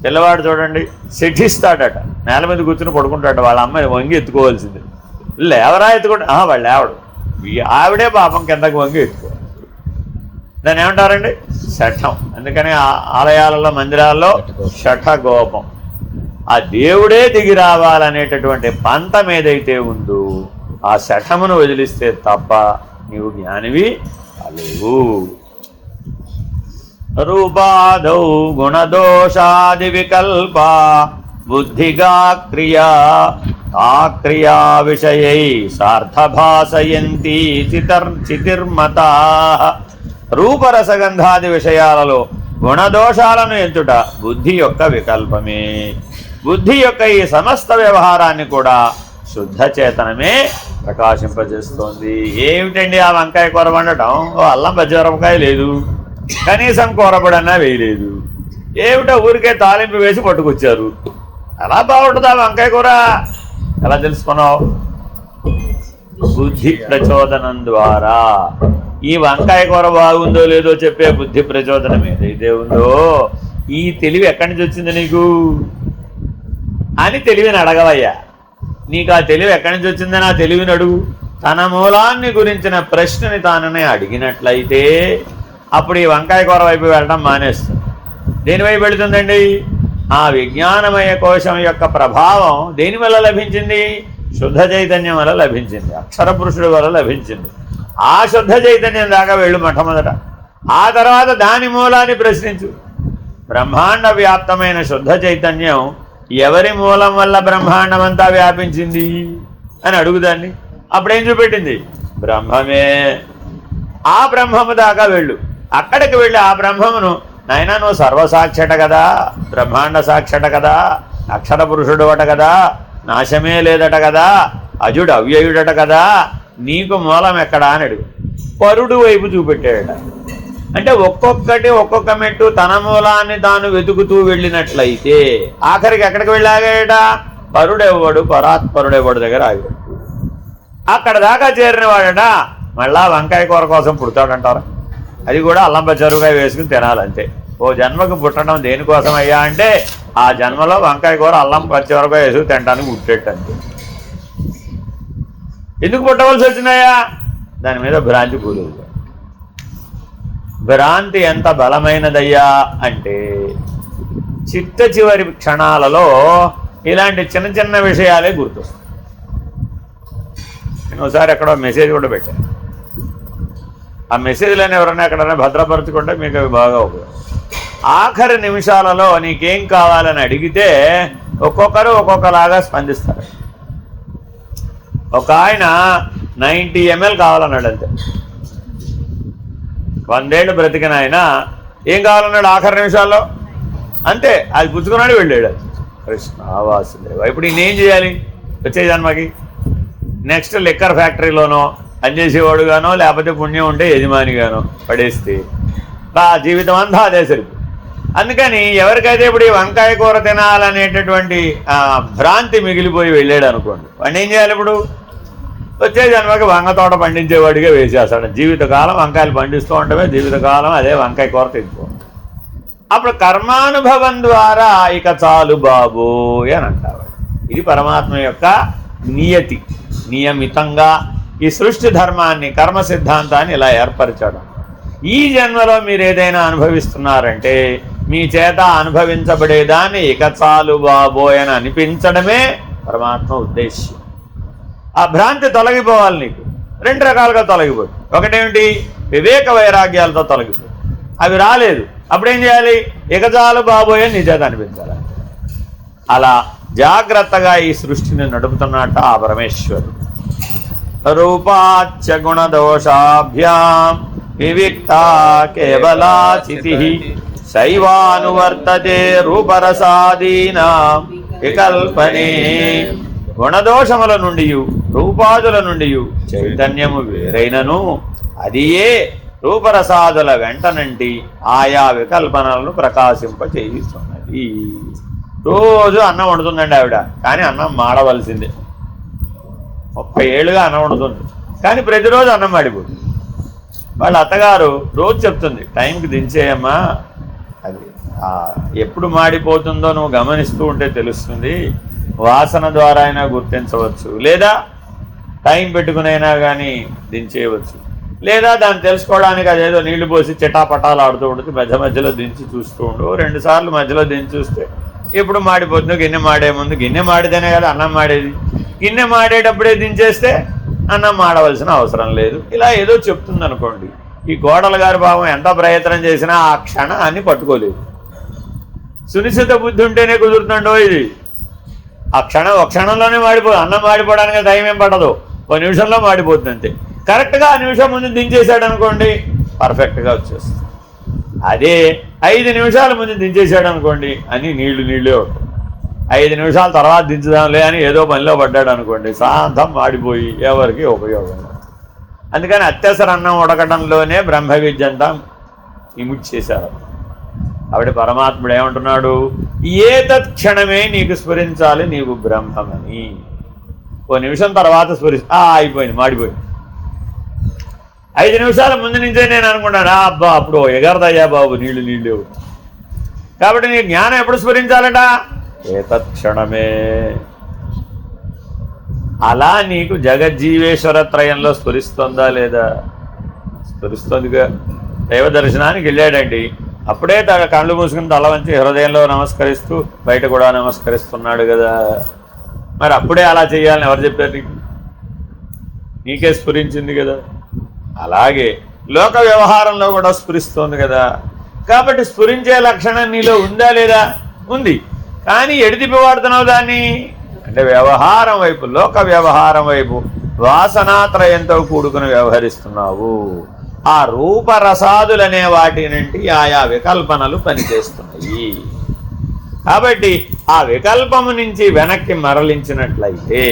పిల్లవాడు చూడండి శఠిస్తాడట, నేల మీద కూర్చుని పడుకుంటాడు. వాళ్ళ అమ్మాయి వంగి ఎత్తుకోవాల్సింది. లేవరా ఎత్తుకుంటా, వాళ్ళు లేవడు, ఆవిడే పాపం కిందకి వంగి ఎత్తుకోవాలి. దాన్ని ఏమంటారండి? శఠం. అందుకని ఆలయాలలో మందిరాల్లో శఠగోపం. ఆ దేవుడే దిగి రావాలనేటటువంటి పంతం ఏదైతే ఉందో ఆ శఠమును వదిలిస్తే తప్ప నీవు జ్ఞానివి అలేవు. రూపాదౌ గుణదోషాది వికల్ప బుద్ధిగా క్రియా ఆ క్రియా విషయై సార్థభాసయంతి చితిర్మతా. రూపరసగంధాది విషయాలలో గుణదోషాలను ఎంచుట బుద్ధి యొక్క వికల్పమే. బుద్ధి యొక్క ఈ సమస్త వ్యవహారాన్ని కూడా శుద్ధ చేతనమే ప్రకాశింపజేస్తోంది. ఏమిటండి ఆ వంకాయ కూర వండటం? అల్లం పచ్చిమిరపకాయ లేదు, కనీసం కూరపడన్నా వేయలేదు. ఏమిటో ఊరికే తాలింపు వేసి పట్టుకొచ్చారు. అలా బాగుంటుందా వంకాయ కూర? ఎలా తెలుసుకున్నావు? బుద్ధి ప్రచోదనం ద్వారా. ఈ వంకాయ కూర బాగుందో లేదో చెప్పే బుద్ధి ప్రచోదనం ఏదైతే ఉందో, ఈ తెలివి ఎక్కడి నుంచి వచ్చింది నీకు అని తెలివిని అడగవయ్యా. నీకు ఆ తెలివి ఎక్కడి నుంచి వచ్చిందని ఆ తెలివిని అడుగు. తన మూలాన్ని గురించిన ప్రశ్నని తాననే అడిగినట్లయితే అప్పుడు ఈ వంకాయ కూర వైపు వెళ్ళడం మానేస్తుంది. దేని వైపు వెళుతుందండి? ఆ విజ్ఞానమయ కోశం యొక్క ప్రభావం దేని వల్ల లభించింది? శుద్ధ చైతన్యం వల్ల లభించింది, అక్షర పురుషుడి వల్ల లభించింది. ఆ శుద్ధ చైతన్యం దాకా వెళ్ళు మొట్టమొదట. ఆ తర్వాత దాని మూలాన్ని ప్రశ్నించు. బ్రహ్మాండ వ్యాప్తమైన శుద్ధ చైతన్యం ఎవరి మూలం వల్ల బ్రహ్మాండం అంతా వ్యాపించింది అని అడుగుదాన్ని. అప్పుడేం చూపెట్టింది? బ్రహ్మమే. ఆ బ్రహ్మము దాకా వెళ్ళు. అక్కడికి వెళ్ళి ఆ బ్రహ్మమును, నాయనా నువ్వు సర్వసాక్షట కదా, బ్రహ్మాండ సాక్షట కదా, అక్షర పురుషుడు అట కదా, నాశమే లేదట కదా, అజుడు అవ్యయుడట కదా, నీకు మూలం ఎక్కడా అని అడుగు. పరుడు వైపు చూపెట్టాడట. అంటే ఒక్కొక్కటి ఒక్కొక్క మెట్టు తన మూలాన్ని తాను వెతుకుతూ వెళ్ళినట్లయితే ఆఖరికి ఎక్కడికి వెళ్ళాగాడ? పరుడెవ్వడు పరాత్పరుడెవ్వడు దగ్గర ఆగాడు. అక్కడ దాకా చేరిన వాడట మళ్ళా వంకాయ కూర కోసం పుడతాడంటారు. అది కూడా అల్లం పచ్చరుగా వేసుకుని తినాలంతే. ఓ జన్మకు పుట్టడం దేనికోసం అయ్యా అంటే ఆ జన్మలో వంకాయ కూర అల్లం పచ్చరుగా వేసుకుని తినడానికి పుట్టేటంతే. ఎందుకు పుట్టవలసి వచ్చినాయా? దాని మీద భ్రాంతి కూలేదు. భ్రాంతి ఎంత బలమైనదయ్యా అంటే చిట్ట చివరి క్షణాలలో ఇలాంటి చిన్న చిన్న విషయాలే గుర్తొస్తాయి. నేను ఒకసారి ఎక్కడో మెసేజ్ కూడా పెట్టాను. ఆ మెసేజ్లను ఎవరైనా ఎక్కడైనా భద్రపరచుకుంటే మీకు అవి బాగా ఉపయోగం. ఆఖరి నిమిషాలలో నీకేం కావాలని అడిగితే ఒక్కొక్కరు ఒక్కొక్కలాగా స్పందిస్తారు. ఒక ఆయన 90 ml కావాలన్నాడు అంతే. 100 ఏళ్ళు బ్రతికిన ఆయన ఏం కావాలన్నాడు ఆఖరి నిమిషాల్లో అంతే. అది పుచ్చుకున్నాడు, వెళ్ళాడు. కృష్ణవాసుదేవ. ఇప్పుడు ఈయనేం చేయాలి? వచ్చే జన్మకి నెక్స్ట్ లిక్కర్ ఫ్యాక్టరీలోనో పనిచేసేవాడుగానో లేకపోతే పుణ్యం ఉంటే యజమానిగానో పడేస్తే ఆ జీవితం అంతా అదే సరిపోయి. అందుకని ఎవరికైతే ఇప్పుడు ఈ వంకాయ కూర తినాలనేటటువంటి భ్రాంతి మిగిలిపోయి వెళ్ళాడు అనుకోండి, వాడిని ఏం చేయాలి? ఇప్పుడు వచ్చే జన్మకి వంగ తోట పండించేవాడిగా వేసేస్తాడు. జీవితకాలం వంకాయలు పండిస్తూ ఉండమే, జీవితకాలం అదే వంకాయ కూర తింటుకోండి. అప్పుడు కర్మానుభవం ద్వారా ఇక చాలు బాబోయ్ అని అంటారు. ఇది పరమాత్మ యొక్క నియతి. నియమితంగా ఈ సృష్టి ధర్మాన్ని, కర్మ సిద్ధాంతాన్ని ఇలా ఏర్పరిచాడు. ఈ జన్మలో మీరు ఏదైనా అనుభవిస్తున్నారంటే మీ చేత అనుభవించబడేదాన్ని ఇక చాలు బాబోయ్ అని అనిపించడమే పరమాత్మ ఉద్దేశ్యం. ఆ భ్రాంతి తొలగిపోవాలి నీకు. 2 రకాలుగా తొలగిపోతుంది. ఒకటేమిటి? వివేక వైరాగ్యాలతో తొలగిపోతుంది. అవి రాలేదు, అప్పుడేం చేయాలి? ఇకజాలు బాబోయే నీ చేత అనిపించాలి. అలా జాగ్రత్తగా ఈ సృష్టిని నడుపుతున్నట్ట ఆ పరమేశ్వరుడు. రూపాచ్చ గుణదోషాభ్యాం వివిక్తా కేవలాచితి శైవానువర్తతే రూపరసాదీనాం వికల్పనే. గుణదోషముల నుండి రూపాదుల నుండి చైతన్యము వేరైనను అది ఏ రూపరసాదుల వెంటనంటి ఆయా వికల్పనలను ప్రకాశింపచేయుతున్నది. రోజు అన్నం వండుతుందండి ఆవిడ, కానీ అన్నం మాడవలసిందే. 30 ఏళ్ళుగా అన్నం వండుతుంది, కానీ ప్రతిరోజు అన్నం మాడిపోతుంది. వాళ్ళ అత్తగారు రోజు చెప్తుంది, టైంకి దించేయమ్మా, అది ఎప్పుడు మాడిపోతుందో నువ్వు గమనిస్తూ ఉంటే తెలుస్తుంది, వాసన ద్వారా అయినా గుర్తించవచ్చు, లేదా టైం పెట్టుకునైనా కానీ దించేయవచ్చు, లేదా దాన్ని తెలుసుకోవడానికి అదేదో నీళ్లు పోసి చిటాపటాలు ఆడుతూ ఉంటుంది, మధ్యలో దించి చూస్తూ ఉండు. 2 సార్లు మధ్యలో దించి చూస్తే ఎప్పుడు మాడిపోతుందో, గిన్నె మాడే ముందు గిన్నె మాడితేనే కదా అన్నం మాడేది, గిన్నె మాడేటప్పుడే దించేస్తే అన్నం మాడవలసిన అవసరం లేదు. ఇలా ఏదో చెప్తుంది అనుకోండి. ఈ కోడలు గారి భావం ఎంత ప్రయత్నం చేసినా ఆ క్షణాన్ని పట్టుకోలేదు. సునిశ్చిత బుద్ధి ఉంటేనే కుదురుతుండో ఇది. ఆ క్షణంలోనే అన్నం మాడిపోవడానికి టైం ఏం పడదు, 1 నిమిషంలో మాడిపోతుంది అంతే. కరెక్ట్గా ఆ నిమిషం ముందు దించేశాడు అనుకోండి, పర్ఫెక్ట్గా వచ్చేస్తుంది. అదే 5 నిమిషాల ముందు దించేశాడు అనుకోండి, అన్నీ నీళ్ళే ఉంటాయి. 5 నిమిషాల తర్వాత దించుదాంలే అని ఏదో పనిలో పడ్డాడు అనుకోండి, శాంతం మాడిపోయి ఎవరికి ఉపయోగం. అందుకని అత్యవసర అన్నం ఉడకడంలోనే బ్రహ్మ విద్య అంతా ఇముడ్చేశారు. ఆవిడ పరమాత్ముడు ఏమంటున్నాడు? ఏ తత్క్షణమే నీకు స్ఫురించాలి నీవు బ్రహ్మమని. 1 నిమిషం తర్వాత అయిపోయింది, మాడిపోయింది. 5 నిమిషాల ముందు నుంచే నేను అనుకున్నాను, అబ్బా అప్పుడు ఎగరదయ్యా బాబు, నీళ్ళు. కాబట్టి నీ జ్ఞానం ఎప్పుడు స్ఫురించాలట? ఏ తత్క్షణమే. అలా నీకు జగజ్జీవేశ్వర త్రయంలో స్ఫురిస్తుందా లేదా? స్ఫురిస్తుందిగా. దైవ దర్శనానికి వెళ్ళాడండి, అప్పుడే కళ్ళు మూసుకుని తల వంచి హృదయంలో నమస్కరిస్తూ బయట కూడా నమస్కరిస్తున్నాడు కదా. మరి అప్పుడే అలా చేయాలని ఎవరు చెప్పారు? నీకే స్ఫురించింది కదా. అలాగే లోక వ్యవహారంలో కూడా స్ఫురిస్తోంది కదా. కాబట్టి స్ఫురించే లక్షణం నీలో ఉందా లేదా? ఉంది. కానీ ఎడితిపి వాడుతున్నావు దాన్ని అంటే వ్యవహారం వైపు, లోక వ్యవహారం వైపు వాసనాత్రయంతో కూడుకుని వ్యవహరిస్తున్నావు. ఆ రూపరసాదులనే వాటి నుండి ఆయా వికల్పనలు పనిచేస్తున్నాయి. కాబట్టి ఆ వికల్పము నుంచి వెనక్కి మరలించినట్లయితే,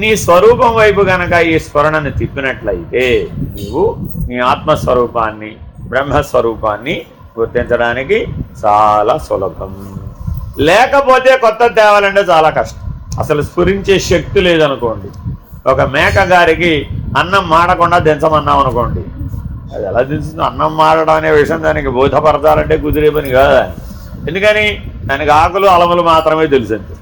నీ స్వరూపం వైపు గనక ఈ స్ఫురణను తిప్పినట్లయితే నీవు నీ ఆత్మస్వరూపాన్ని, బ్రహ్మస్వరూపాన్ని గుర్తించడానికి చాలా సులభం. లేకపోతే కొత్త తేవాలంటే చాలా కష్టం. అసలు స్ఫురించే శక్తి లేదనుకోండి, ఒక మేక గారికి అన్నం మాడకుండా దించమన్నాం అనుకోండి, అది ఎలా దించుతుంది? అన్నం మాడడం అనే విషయం దానికి బోధపరచాలంటే కుదిరే పని కాదా. ఎందుకని? దానికి ఆకులు అలములు మాత్రమే తెలుసు. అంతే.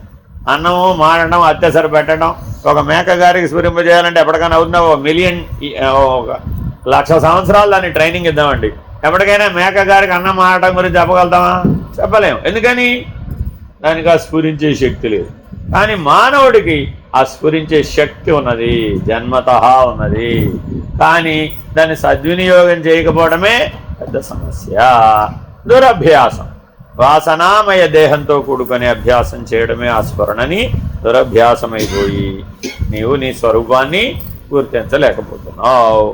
అన్నము మాడడం, అత్యవసర పెట్టడం, ఒక మేక గారికి స్ఫురింపజేయాలంటే ఎప్పటికైనా అవుతుందా? 1,00,000 సంవత్సరాలు దాన్ని ట్రైనింగ్ ఇద్దామండి. ఎప్పటికైనా మేక గారికి అన్నం మాడటం గురించి చెప్పగలుగుతామా? చెప్పలేము. ఎందుకని? దానికి ఆ స్ఫురించే శక్తి లేదు. కానీ మానవుడికి ఆ స్ఫురించే శక్తి ఉన్నది, జన్మతః ఉన్నది. కానీ దాన్ని సద్వినియోగం చేయకపోవడమే పెద్ద సమస్య. దురభ్యాసం, వాసనామయ దేహంతో కూడుకునే అభ్యాసం చేయడమే ఆ స్ఫురణని దురభ్యాసమైపోయి నీవు నీ స్వరూపాన్ని గుర్తించలేకపోతున్నావు.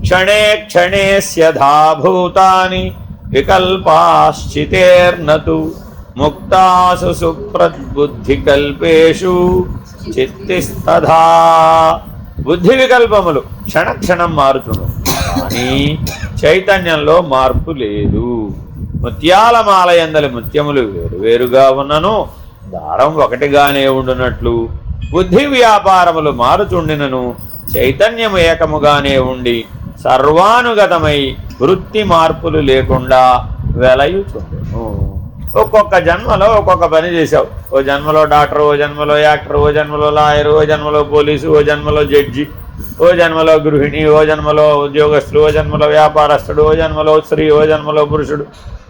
క్షణే క్షణే స్యధాభూతాని వికల్పాశ్చితేర్నతు ముక్తాసు సుప్రద్బుద్ధికల్పేషు చిత్తిస్తథా. బుద్ధి వికల్పములు క్షణక్షణం మారుతున్నాయి, కానీ చైతన్యంలో మార్పు లేదు. ముత్యాల మాల యందలి ముత్యములు వేరువేరుగా ఉన్నను దారం ఒకటిగానే ఉండునట్లు బుద్ధి వ్యాపారములు మారుచుండినను చైతన్యము ఏకముగానే ఉండి సర్వానుగతమై వృత్తి మార్పులు లేకుండా వెలయుచుండును. ఒక్కొక్క జన్మలో ఒక్కొక్క పని చేశావు. ఓ జన్మలో డాక్టర్, ఓ జన్మలో యాక్టర్, ఓ జన్మలో లాయరు, ఓ జన్మలో పోలీసు, ఓ జన్మలో జడ్జి, ఓ జన్మలో గృహిణి, ఓ జన్మలో ఉద్యోగస్తుడు, ఓ జన్మలో వ్యాపారస్తుడు, ఓ జన్మలో స్త్రీ, ఓ జన్మలో పురుషుడు,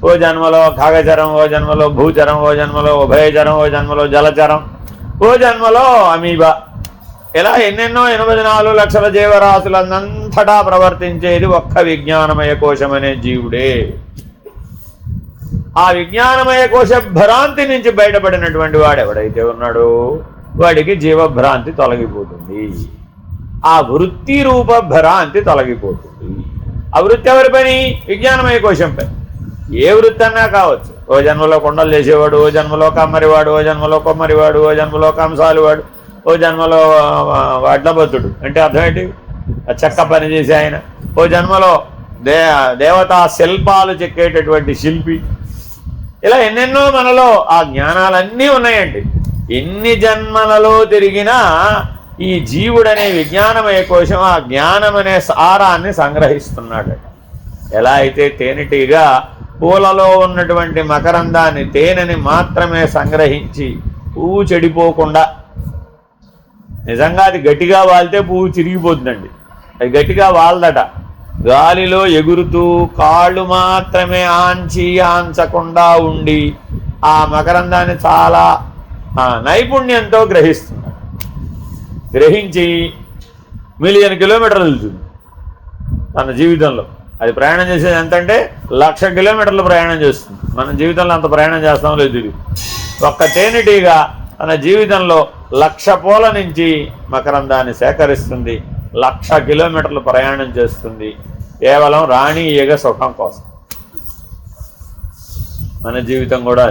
ఓ జన్మలో ఖగచరం, ఓ జన్మలో భూచరం, ఓ జన్మలో ఉభయచరం, ఓ జన్మలో జలచరం, ఓ జన్మలో అమీబా. ఇలా ఎన్నెన్నో 84 లక్షల జీవరాశులంతటా ప్రవర్తించేది ఒక్క విజ్ఞానమయ కోశం అనే జీవుడే. ఆ విజ్ఞానమయ కోశ భ్రాంతి నుంచి బయటపడినటువంటి వాడు ఎవడైతే ఉన్నాడో వాడికి జీవభ్రాంతి తొలగిపోతుంది, ఆ వృత్తి రూప భ్రాంతి తొలగిపోతుంది. ఆ వృత్తి ఎవరి పని? విజ్ఞానమయ కోశం పని. ఏ వృత్తి అన్నా కావచ్చు. ఓ జన్మలో కొండలు చేసేవాడు, ఓ జన్మలో కమ్మరివాడు, ఓ జన్మలో కొమ్మరివాడు, ఓ జన్మలో కంసాలివాడు, ఓ జన్మలో వడ్లబద్దుడు అంటే అర్థం ఏంటి? చెక్క పని చేసే ఆయన. ఓ జన్మలో దేవతా శిల్పాలు చెక్కేటటువంటి శిల్పి. ఇలా ఎన్నెన్నో మనలో ఆ జ్ఞానాలన్నీ ఉన్నాయండి. ఎన్ని జన్మలలో తిరిగినా ఈ జీవుడనే విజ్ఞానమయ కోశం ఆ జ్ఞానమనే సారాన్ని సంగ్రహిస్తున్నాడట. ఎలా అయితే తేనెటీగా పూలలో ఉన్నటువంటి మకరందాన్ని, తేనెని మాత్రమే సంగ్రహించి పువ్వు చెడిపోకుండా, నిజంగా అది గట్టిగా వాలితే పువ్వు చిరిగిపోతుందండి, అది గట్టిగా వాలదట. గాలిలో ఎగురుతూ కాళ్ళు మాత్రమే ఆంచకుండా ఉండి ఆ మకరందాన్ని చాలా నైపుణ్యంతో గ్రహిస్తున్నాడు. గ్రహించి మిలియన్ కిలోమీటర్లు వెళ్తుంది తన జీవితంలో. అది ప్రయాణం చేసేది ఎంతంటే 1,00,000 కిలోమీటర్లు ప్రయాణం చేస్తుంది. మన జీవితంలో అంత ప్రయాణం చేస్తాం లేదు తెలియదు. ఒక్క తేనెటీగా తన జీవితంలో 1,00,000 పూల నుంచి మకరందాన్ని సేకరిస్తుంది, 1,00,000 కిలోమీటర్లు ప్రయాణం చేస్తుంది, కేవలం రాణి ఈగ సుఖం కోసం. మన జీవితం కూడా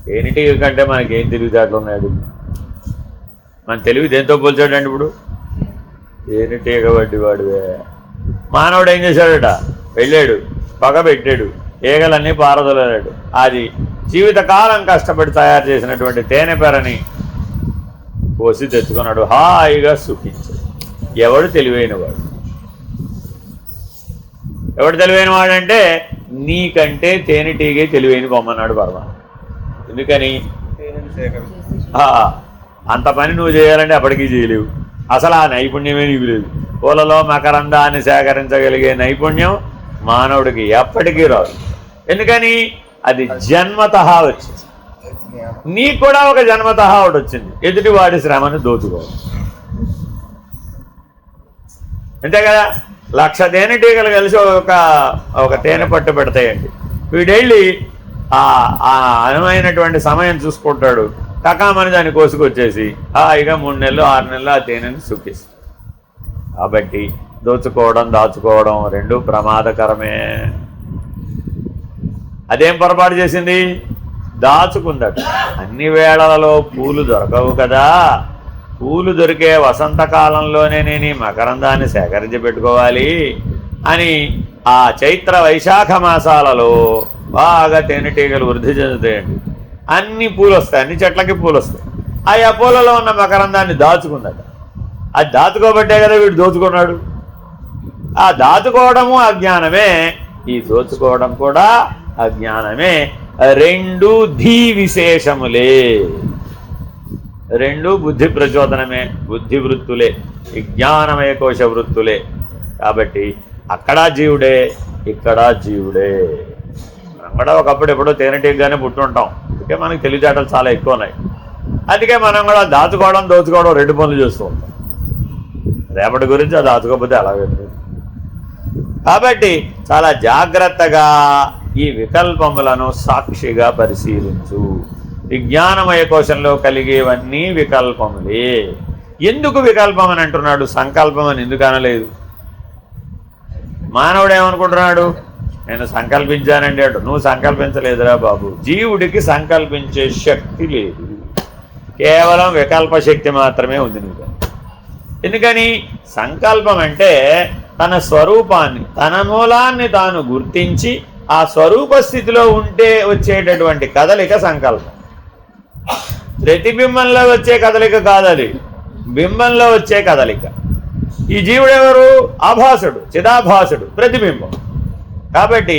తేనెటీగ కంటే మనకేం తెలివితేటలు ఉన్నాడు? మన తెలివి దేంతో పోల్చాడండి? ఇప్పుడు తేనెటీగ వడ్డీ వాడివే. మానవుడు ఏం చేశాడట? వెళ్ళాడు, పగ పెట్టాడు, ఈగలన్నీ పారదొలాడు. అది జీవితకాలం కష్టపడి తయారు చేసినటువంటి తేనె పెరని కోసి తెచ్చుకున్నాడు, హాయిగా సుఖించాడు. ఎవడు తెలివైనవాడు? ఎవడు తెలివైన వాడంటే నీకంటే తేనెటీగే తెలివైన బొమ్మన్నాడు పరమాత్మ. ఎందుకని? అంత పని నువ్వు చేయాలంటే అప్పటికీ చేయలేవు. అసలు ఆ నైపుణ్యమే నీకు లేదు. పూలలో మకరందాన్ని సేకరించగలిగే నైపుణ్యం మానవుడికి ఎప్పటికీ రాదు. ఎందుకని? అది జన్మతః వచ్చింది. నీకు కూడా ఒక జన్మతః ఒకటి వచ్చింది, ఎదుటి వాడి శ్రమను దోచుకోవాలి. అంతే కదా? 1,00,000 తేనెటీగలు కలిసి ఒక తేనె పట్టు పెడతాయండి. వీడెళ్ళి ఆ అనువైనటువంటి సమయం చూసుకుంటాడు, కకామని దాన్ని కోసుకొచ్చేసి హాయిగా 3 నెలలు 6 నెలలు ఆ తేనెని సుఖిస్తాడు. కాబట్టి దోచుకోవడం దాచుకోవడం రెండూ ప్రమాదకరమే. అదేం పొరపాటు చేసింది? దాచుకుందట. అన్ని వేళలలో పూలు దొరకవు కదా, పూలు దొరికే వసంతకాలంలోనే నేను ఈ మకరందాన్ని సేకరించి పెట్టుకోవాలి అని ఆ చైత్ర వైశాఖ మాసాలలో బాగా తేనెటీగలు వృద్ధి చెందుతాయండి. అన్ని పూలు వస్తాయి, అన్ని చెట్లకి పూలు వస్తాయి. ఆ పూలలో ఉన్న మకరందాన్ని దాచుకుందట. అది దాచుకోబట్టే కదా వీడు దోచుకున్నాడు. ఆ దాచుకోవడము అజ్ఞానమే, ఈ దోచుకోవడం కూడా అజ్ఞానమే. రెండు ధీ విశేషములే, రెండు బుద్ధి ప్రచోదనమే, బుద్ధి వృత్తులే, విజ్ఞానమయ కోశ వృత్తులే. కాబట్టి అక్కడా జీవుడే, ఇక్కడా జీవుడే. మనం కూడా ఒకప్పుడు ఎప్పుడో తేనెటీగానే పుట్టుంటాం. అందుకే మనకి తెలివితేటలు చాలా ఎక్కువ ఉన్నాయి. అందుకే మనం కూడా దాచుకోవడం దోచుకోవడం రెండు పనులు చేస్తూ ఉంటాం. రేపటి గురించి అది దాచుకోకపోతే అలాగే. కాబట్టి చాలా జాగ్రత్తగా ఈ వికల్పములను సాక్షిగా పరిశీలించు. విజ్ఞానమయ కోశంలో కలిగేవన్నీ వికల్పములే. ఎందుకు వికల్పం అని అంటున్నాడు? సంకల్పం అని ఎందుకు అనలేదు? మానవుడు ఏమనుకుంటున్నాడు? నేను సంకల్పించానండి అంటూ. నువ్వు సంకల్పించలేదురా బాబు. జీవుడికి సంకల్పించే శక్తి లేదు, కేవలం వికల్ప శక్తి మాత్రమే ఉంది నీకు. ఎందుకని? సంకల్పం అంటే తన స్వరూపాన్ని, తన మూలాన్ని తాను గుర్తించి ఆ స్వరూప స్థితిలో ఉంటే వచ్చేటటువంటి కదలిక సంకల్పం. ప్రతిబింబంలో వచ్చే కదలిక కాదది, బింబంలో వచ్చే కదలిక. ఈ జీవుడెవరు? ఆభాసుడు, చిదాభాసుడు, ప్రతిబింబం. కాబట్టి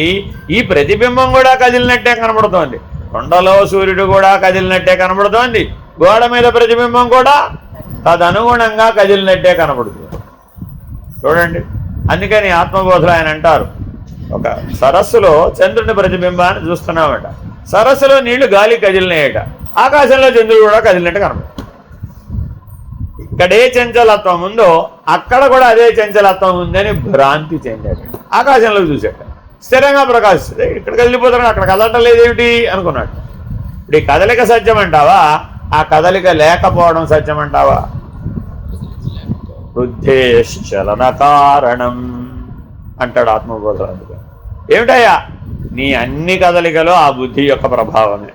ఈ ప్రతిబింబం కూడా కదిలినట్టే కనబడుతోంది. కొండలో సూర్యుడు కూడా కదిలినట్టే కనబడుతోంది, గోడ మీద ప్రతిబింబం కూడా తదనుగుణంగా కదిలినట్టే కనబడుతుంది. చూడండి, అందుకని ఆత్మబోధలు ఆయన అంటారు, ఒక సరస్సులో చంద్రుని ప్రతిబింబాన్ని చూస్తున్నామట. సరస్సులో నీళ్లు గాలి కదిలినాయట. ఆకాశంలో చంద్రుడు కూడా కదిలినట్టు కనబడుతుంది. ఇక్కడే చంచలత్వం ఉందో అక్కడ కూడా అదే చంచలత్వం ఉందని భ్రాంతి చెందాడు. ఆకాశంలోకి చూశాడు, స్థిరంగా ప్రకాశిస్తుంది, ఇక్కడ కదిలిపోతున్నాడు, అక్కడ కదలటం లేదేమిటి అనుకున్నాడు. ఇప్పుడు ఈ కదలిక సత్యం అంటావా, ఆ కదలిక లేకపోవడం సత్యం అంటావా? బుద్ధేశ్చలన కారణం అంటాడు ఆత్మబోధరాజుగా. ఏమిటయ్యా నీ అన్ని కదలికలో ఆ బుద్ధి యొక్క ప్రభావమే.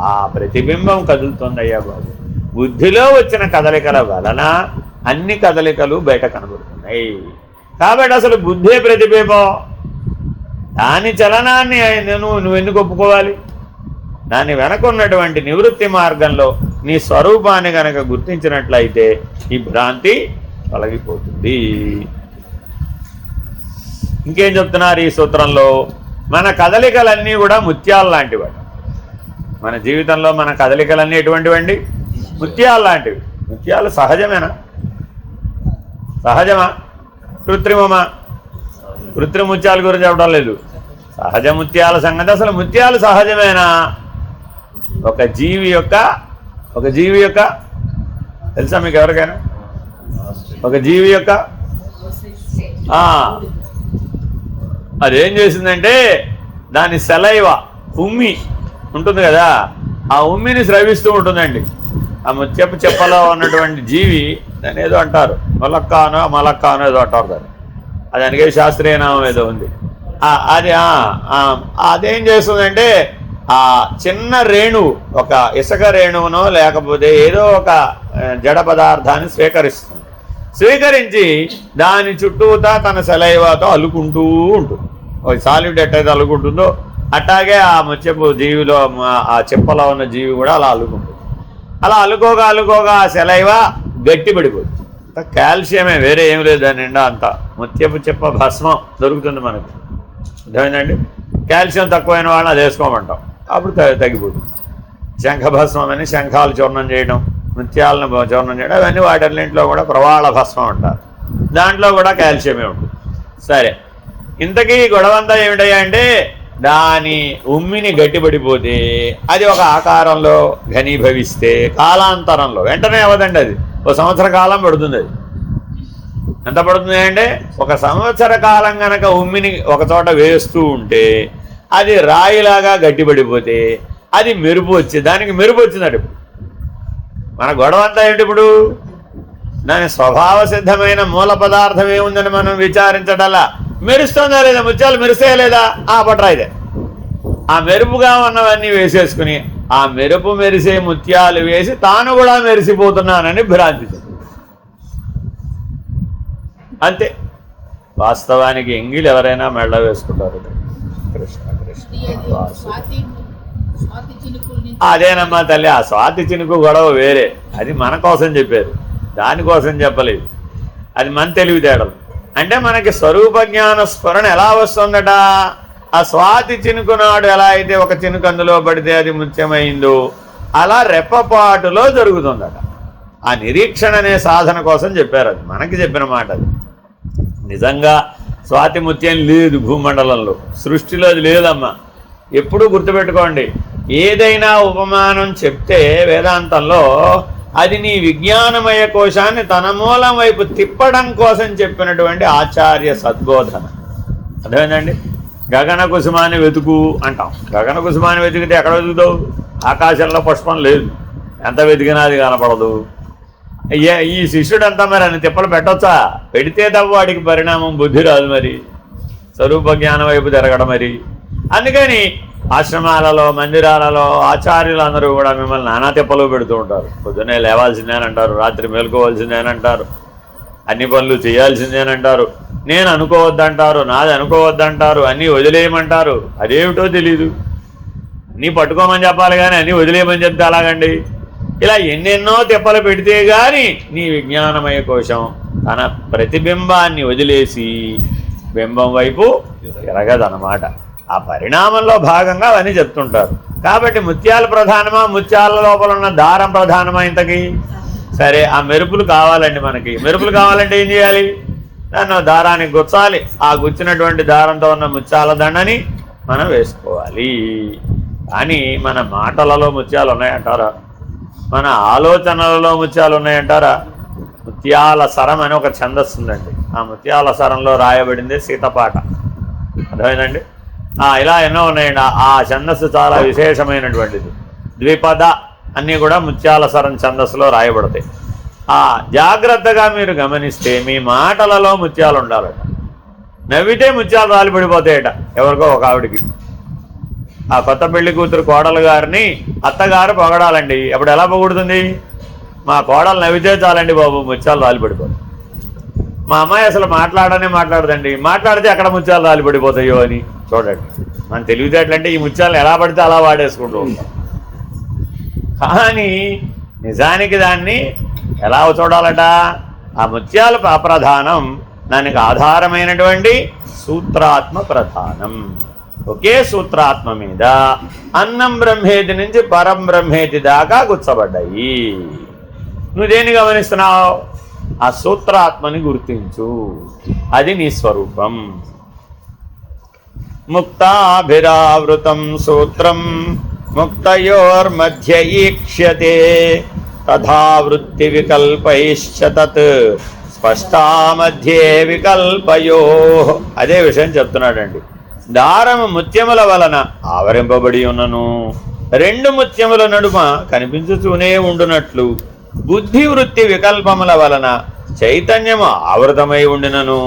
ఆ ప్రతిబింబం కదులుతుందయ్యా బాబు. బుద్ధిలో వచ్చిన కదలికల వలన అన్ని కదలికలు బయట కనబడుతున్నాయి. కాబట్టి అసలు బుద్ధే ప్రతిబింబం. దాని చలనాన్ని నువ్వు ఎందుకు ఒప్పుకోవాలి? దాని వెనక ఉన్నటువంటి నివృత్తి మార్గంలో నీ స్వరూపాన్ని కనుక గుర్తించినట్లయితే ఈ భ్రాంతి తొలగిపోతుంది. ఇంకేం చెప్తున్నారు ఈ సూత్రంలో? మన కదలికలన్నీ కూడా ముత్యాలు లాంటివి. మన జీవితంలో మన కదలికలన్నీ ఎటువంటివండి? ముత్యాలు లాంటివి. ముత్యాలు సహజమేనా? సహజమా కృత్రిమమా? కృత్రిమ ముత్యాల గురించి చెప్పడం లేదు, సహజ ముత్యాల సంగతి. అసలు ముత్యాలు సహజమేనా? ఒక జీవి యొక్క తెలుసా మీకు ఎవరికైనా? ఒక జీవి యొక్క అదేం చేసిందంటే దాని సెలైవ ఉమ్మి ఉంటుంది కదా, ఆ ఉమ్మిని స్రవిస్తూ ఉంటుందండి. ఆ ముత్యపు చెప్పలో ఉన్నటువంటి జీవి దాన్ని ఏదో అంటారు, మలక్కానో ఏదో అంటారు దాన్ని. అది దానికి శాస్త్రీయ నామం ఏదో ఉంది. అది అదేం చేస్తుందంటే ఆ చిన్న రేణువు, ఒక ఇసుక రేణువునో లేకపోతే ఏదో ఒక జడ పదార్థాన్ని స్వీకరించి దాని చుట్టూతా తన సెలైవాతో అల్లుకుంటూ ఉంటుంది. ఒక సాలిడ్ ఎట్టయితే అల్లుకుంటుందో అట్లాగే ఆ ముత్యపు జీవిలో ఆ చెప్పలో ఉన్న జీవి కూడా అలా అల్లుకుంటుంది. అలా అల్లుకోగా ఆ సెలైవ గట్టిపడిపోతుంది. అంత కాల్షియమే, వేరే ఏం లేదు దాని నిండా. అంత ముత్యపు చెప్ప భస్మం దొరుకుతుంది మనకు, అర్థమైందండి? కాల్షియం తక్కువైన వాళ్ళని అది వేసుకోమంటాం, అప్పుడు తగ్గిపోతుంది. శంఖభస్మం అని శంఖాలు చూర్ణం చేయడం, ముత్యాలను చూర్ణం చేయడం, అవన్నీ వాటన్నింటిలో కూడా ప్రవాళ భస్మం అంటారు. దాంట్లో కూడా కాల్షియమే ఉంటుంది. సరే, ఇంతకీ గొడవంతా ఏమిటయ్యా అంటే దాని ఉమ్మిని గట్టిపడిపోతే అది ఒక ఆకారంలో ఘనీభవిస్తే కాలాంతరంలో, వెంటనే అవ్వదండి, అది 1 సంవత్సర కాలం పడుతుంది. అది ఎంత పడుతుంది అంటే 1 సంవత్సర కాలం కనుక ఉమ్మిని ఒక చోట వేస్తూ ఉంటే అది రాయిలాగా గట్టిపడిపోతే అది మెరుపు వచ్చి, దానికి మెరుపు వచ్చిందట. ఇప్పుడు మన గొడవ అంతా ఏంటి? ఇప్పుడు దాని స్వభావ సిద్ధమైన మూల పదార్థం ఏముందని మనం విచారించటల్లా, మెరుస్తుందా లేదా, ముత్యాలు మెరుస్తాయా లేదా, పట్రాయిదే. ఆ మెరుపుగా ఉన్నవన్నీ వేసేసుకుని ఆ మెరుపు మెరిసే ముత్యాలు వేసి తాను కూడా మెరిసిపోతున్నానని భ్రాంతి అంతే. వాస్తవానికి ఎంగిలి ఎవరైనా మెళ్ళ వేసుకుంటారు. కృష్ణ కృష్ణ అదేనమ్మా తల్లి, ఆ స్వాతి చినుకు గొడవ వేరే, అది మన కోసం చెప్పారు, దానికోసం చెప్పలేదు. అది మన తెలివితేడలు. అంటే మనకి స్వరూప జ్ఞాన స్ఫురణ ఎలా వస్తుందట? ఆ స్వాతి చినుకు నాడు ఎలా అయితే ఒక చినుకు అందులో పడితే అది ముత్యమైందో అలా రెప్పపాటులో జరుగుతుందట. ఆ నిరీక్షణ అనే సాధన కోసం చెప్పారు. అది మనకి చెప్పిన మాట. అది నిజంగా స్వాతి ముత్యం లేదు భూమండలంలో, సృష్టిలో అది లేదమ్మా. ఎప్పుడూ గుర్తుపెట్టుకోండి, ఏదైనా ఉపమానం చెప్తే వేదాంతంలో అది నీ విజ్ఞానమయ కోశాన్ని తన మూలం వైపు తిప్పడం కోసం చెప్పినటువంటి ఆచార్య సద్బోధన. అర్థమైందండి? గగన కుసుమాన్ని వెతుకు అంటాం. గగన కుసుమాన్ని వెతికితే ఎక్కడ వెతుకుతావు? ఆకాశంలో పుష్పం లేదు, ఎంత వెతికినా అది కనపడదు. ఈ శిష్యుడంతా మరి అన్ని తిప్పలు పెట్టొచ్చా? పెడితే తప్ప వాడికి పరిణామం బుద్ధి రాదు, మరి స్వరూప జ్ఞానం వైపు తిరగడం. మరి అందుకని ఆశ్రమాలలో మందిరాలలో ఆచార్యులందరూ కూడా మిమ్మల్ని నానా తిప్పలు పెడుతూ ఉంటారు. పొద్దున్నే లేవాల్సిందేనంటారు, రాత్రి మేలుకోవాల్సిందేనంటారు, అన్ని పనులు చేయాల్సిందేనంటారు, నేను అనుకోవద్దంటారు, నాది అనుకోవద్దంటారు, అన్నీ వదిలేయమంటారు. అదేమిటో తెలీదు. అన్నీ పట్టుకోమని చెప్పాలి కానీ అన్నీ వదిలేయమని చెప్తే అలాగండి. ఇలా ఎన్నెన్నో తిప్పలు పెడితే కానీ నీ విజ్ఞానమయ కోశం తన ప్రతిబింబాన్ని వదిలేసి బింబం వైపు తిరగదనమాట. ఆ పరిణామంలో భాగంగా అవన్నీ చెప్తుంటారు. కాబట్టి ముత్యాలు ప్రధానమా, ముత్యాల లోపల ఉన్న దారం ప్రధానమా? ఇంతకీ సరే, ఆ మెరుపులు కావాలండి. మనకి మెరుపులు కావాలంటే ఏం చేయాలి? దాన్ని దారానికి గుచ్చాలి. ఆ గుచ్చినటువంటి దారంతో ఉన్న ముత్యాల దండని మనం వేసుకోవాలి. కానీ మన మాటలలో ముత్యాలు ఉన్నాయంటారా? మన ఆలోచనలలో ముత్యాలు ఉన్నాయంటారా? ముత్యాల సరం అని ఒక ఛందస్సు ఉందండి. ఆ ముత్యాల సరంలో రాయబడిందే సీతపాట. అర్థమైందండి? ఇలా ఎన్నో ఉన్నాయండి. ఆ ఛందస్సు చాలా విశేషమైనటువంటిది. ద్విపద అన్నీ కూడా ముత్యాల సరం ఛందస్సులో రాయబడతాయి. జాగ్రత్తగా మీరు గమనిస్తే మీ మాటలలో ముత్యాలు ఉండాలట. నవ్వితే ముత్యాలు రాలిపడిపోతాయట. ఎవరికో ఒక ఆవిడికి ఆ కొత్త పెళ్లి కూతురు కోడలు గారిని అత్తగారు పొగడాలండి. అప్పుడు ఎలా పొగుడుతుంది? మా కోడలు నవ్వితే చాలండి బాబు, ముత్యాలు రాలిపడిపోతాయి. మా అమ్మాయి అసలు మాట్లాడదండి, మాట్లాడితే అక్కడ ముత్యాలు రాలిపడిపోతాయో అని. చూడండి, మనం తెలివితేటలంటే ఈ ముత్యాలను ఎలా పడితే అలా వాడేసుకుంటూ ఉంటాం. కానీ నిజానికి దాన్ని ఎలా చూడాలట? ఆ ముత్యాల అప్రధానం, దానికి ఆధారమైనటువంటి సూత్రాత్మ ప్రధానం. ఒకే సూత్రాత్మ మీద అన్నం బ్రహ్మేతి నుంచి పరం బ్రహ్మేతి దాకా గుచ్చబడ్డాయి. నువ్వు దేన్ని గమనిస్తున్నావు? ఆ సూత్రాత్మని గుర్తించు, అది నీ స్వరూపం. ముక్తాభిరావృతం సూత్రం ముక్తయోర్మధ్య ఈక్ష్యతే తథా వృత్తి వికల్పైశ్చ తత్ స్పష్టా మధ్యే వికల్పయో. అదే విషయం చెప్తున్నాడండి. దారము ముత్యముల వలన ఆవరింపబడి ఉన్నను, రెండు ముత్యముల నడుమ కనిపించుతూనే ఉండునట్లు బుద్ధి వృత్తి వికల్పముల వలన చైతన్యము ఆవృతమై ఉండినను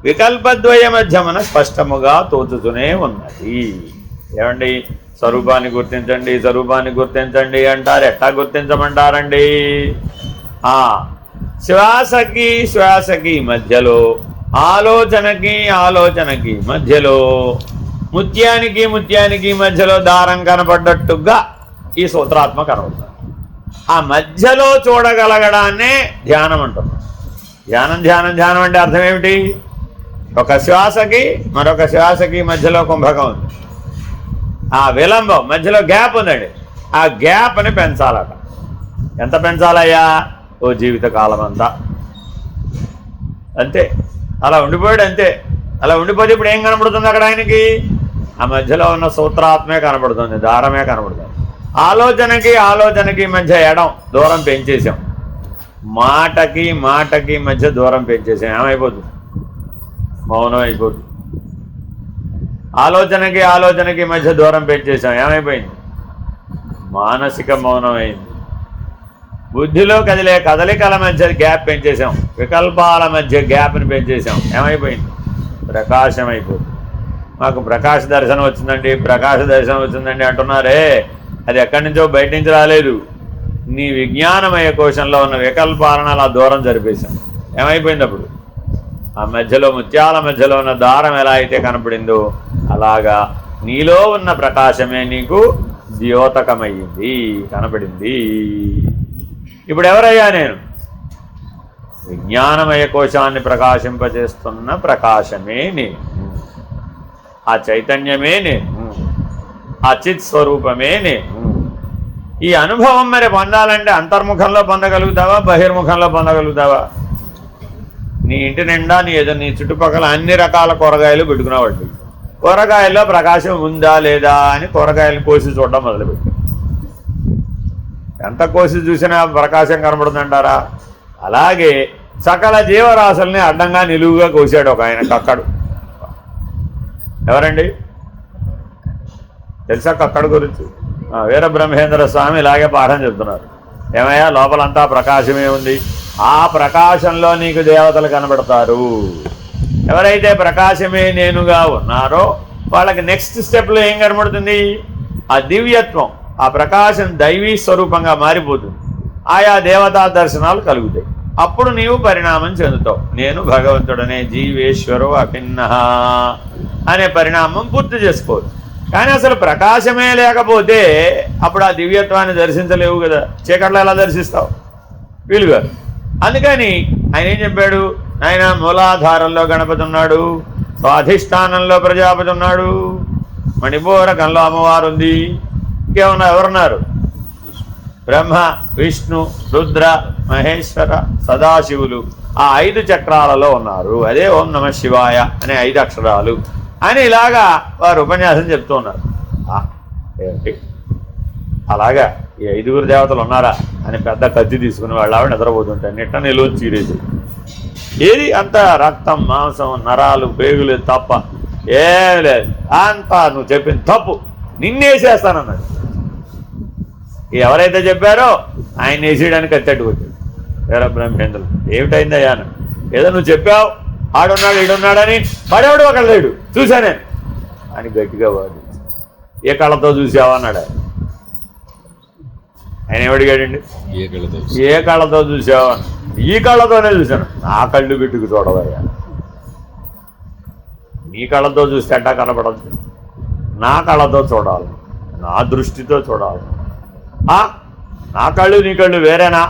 వికల్పద్వయ మధ్యమున స్పష్టముగా తోచుతూనే ఉన్నది. ఏమండి? స్వరూపాన్ని గుర్తించండి, స్వరూపాన్ని గుర్తించండి అంటారు. ఎట్లా గుర్తించమంటారండి? శ్వాసకి శ్వాసకి మధ్యలో, ఆలోచనకి మధ్యలో, ముత్యానికి మధ్యలో దారం కనపడ్డట్టుగా ఈ సూత్రాత్మ కనబడుతుంది. ఆ మధ్యలో చూడగలగడాన్నే ధ్యానం అంటున్నాం. ధ్యానం అంటే అర్థం ఏమిటి? ఒక శ్వాసకి మరొక శ్వాసకి మధ్యలో కుంభకం ఉంది. ఆ విలంబం మధ్యలో గ్యాప్ ఉందండి. ఆ గ్యాప్ని పెంచాలట. ఎంత పెంచాలయ్యా? ఓ జీవితకాలం అంతా. అంతే. అలా ఉండిపోయాడు. అంతే. అలా ఉండిపోతే ఇప్పుడు ఏం కనబడుతుంది అక్కడ ఆయనకి? ఆ మధ్యలో ఉన్న సూత్రాత్మే కనబడుతుంది, దారమే కనబడుతుంది. ఆలోచనకి మధ్య దూరం పెంచేసాం. మాటకి మధ్య దూరం పెంచేసాం. ఏమైపోతుంది? మౌనం అయిపోతుంది. ఆలోచనకి మధ్య దూరం పెంచేసాం. ఏమైపోయింది? మానసిక మౌనం అయింది. బుద్ధిలో కదిలే కదలికల మధ్య గ్యాప్ పెంచేసాం. వికల్పాల మధ్య గ్యాప్ని పెంచేసాం. ఏమైపోయింది? ప్రకాశం అయిపోతుంది. మాకు ప్రకాశ దర్శనం వచ్చిందండి అంటున్నారే, అది ఎక్కడి నుంచో బయట నుంచి రాలేదు. నీ విజ్ఞానమయ కోశంలో ఉన్న వికల్పాలను అలా దూరం జరిపేశాం. ఏమైపోయింది? అప్పుడు ఆ మధ్యలో, ముత్యాల మధ్యలో ఉన్న దారం ఎలా అయితే కనపడిందో అలాగా నీలో ఉన్న ప్రకాశమే నీకు ద్యోతకమయ్యింది, కనపడింది. ఇప్పుడు ఎవరయ్యా? నేను విజ్ఞానమయ కోశాన్ని ప్రకాశింపజేస్తున్న ప్రకాశమే నేను, ఆ చైతన్యమే నేను, ఆ చిత్ స్వరూపమే నేను. ఈ అనుభవం మరి పొందాలంటే అంతర్ముఖంలో పొందగలుగుతావా, బహిర్ముఖంలో పొందగలుగుతావా? నీ ఇంటి నిండా నీ చుట్టుపక్కల అన్ని రకాల కూరగాయలు పెట్టుకునేవాళ్ళు. కూరగాయల్లో ప్రకాశం ఉందా లేదా అని కూరగాయలు కోసి చూడడం మొదలుపెట్టాం. ఎంత కోసి చూసినా ప్రకాశం కనబడుతుందంటారా? అలాగే సకల జీవరాశుల్ని అడ్డంగా నిలువుగా కోసాడు ఒక ఆయన, కక్కడు. ఎవరండి? తెలుసా కక్కడు గురించి? వీరబ్రహ్మేంద్ర స్వామి ఇలాగే పాఠం చెప్తున్నారు. ఏమయ్యా, లోపలంతా ప్రకాశమే ఉంది. ఆ ప్రకాశంలో నీకు దేవతలు కనబడతారు. ఎవరైతే ప్రకాశమే నేనుగా ఉన్నారో వాళ్ళకి నెక్స్ట్ స్టెప్లో ఏం కనబడుతుంది? ఆ దివ్యత్వం, ఆ ప్రకాశం దైవీ స్వరూపంగా మారిపోతుంది. ఆయా దేవతా దర్శనాలు కలుగుతాయి. అప్పుడు నీవు పరిణామం చెందుతావు. నేను భగవంతుడనే జీవేశ్వరో అభిన్న అనే పరిణామం పూర్తి చేసుకోవచ్చు. కానీ అసలు ప్రకాశమే లేకపోతే అప్పుడు ఆ దివ్యత్వాన్ని దర్శించలేవు కదా. చీకట్లో ఎలా దర్శిస్తావు? వీలుగా. అందుకని ఆయన ఏం చెప్పాడు? ఆయన మూలాధారంలో గణపతి ఉన్నాడు, స్వాధిష్టానంలో ప్రజాపతి ఉన్నాడు, మణిపూరకంలో అమ్మవారు ఉంది. ఇంకేమన్నా ఎవరున్నారు? బ్రహ్మ, విష్ణు, రుద్ర, మహేశ్వర, సదాశివులు ఆ 5 చక్రాలలో ఉన్నారు. అదే ఓం నమ శివాయ అనే 5 అక్షరాలు అని ఇలాగా వారు ఉపన్యాసం చెప్తూ ఉన్నారు. ఏమిటి అలాగా ఈ 5 దేవతలు ఉన్నారా అని పెద్ద కత్తి తీసుకుని వాళ్ళు ఆవిడ నిద్రపోతుంటారు. నిట్ట నిలువ చీరేసి ఏది అంత రక్తం మాంసం నరాలు పేగులు తప్ప ఏం లేదు. అంతా నువ్వు చెప్పింది తప్పు, నిన్నేసేస్తానన్నాడు. ఎవరైతే చెప్పారో ఆయన వేసేయడానికి కత్తెట్టుకొచ్చాడు వీరబ్రహ్మేంద్రులు. ఏమిటైందయ్యా అని, ఏదో నువ్వు చెప్పావు ఆడున్నాడు ఈడున్నాడని, పడేవాడు ఒకళ్ళు లేడు చూశానే అని గట్టిగా వాడు. ఏ కళ్ళతో చూసావా అన్నాడు ఆయన. ఏమడిగాడండి? ఏ కళ్ళతో చూసావా? ఈ కళ్ళతోనే చూశాను. నా కళ్ళు పెట్టుకు చూడవయ్యా, నీ కళ్ళతో చూస్తే అట్టా కనపడద్దు, నా కళ్ళతో చూడాలి, నా దృష్టితో చూడాలి. నా కళ్ళు నీ కళ్ళు వేరేనా?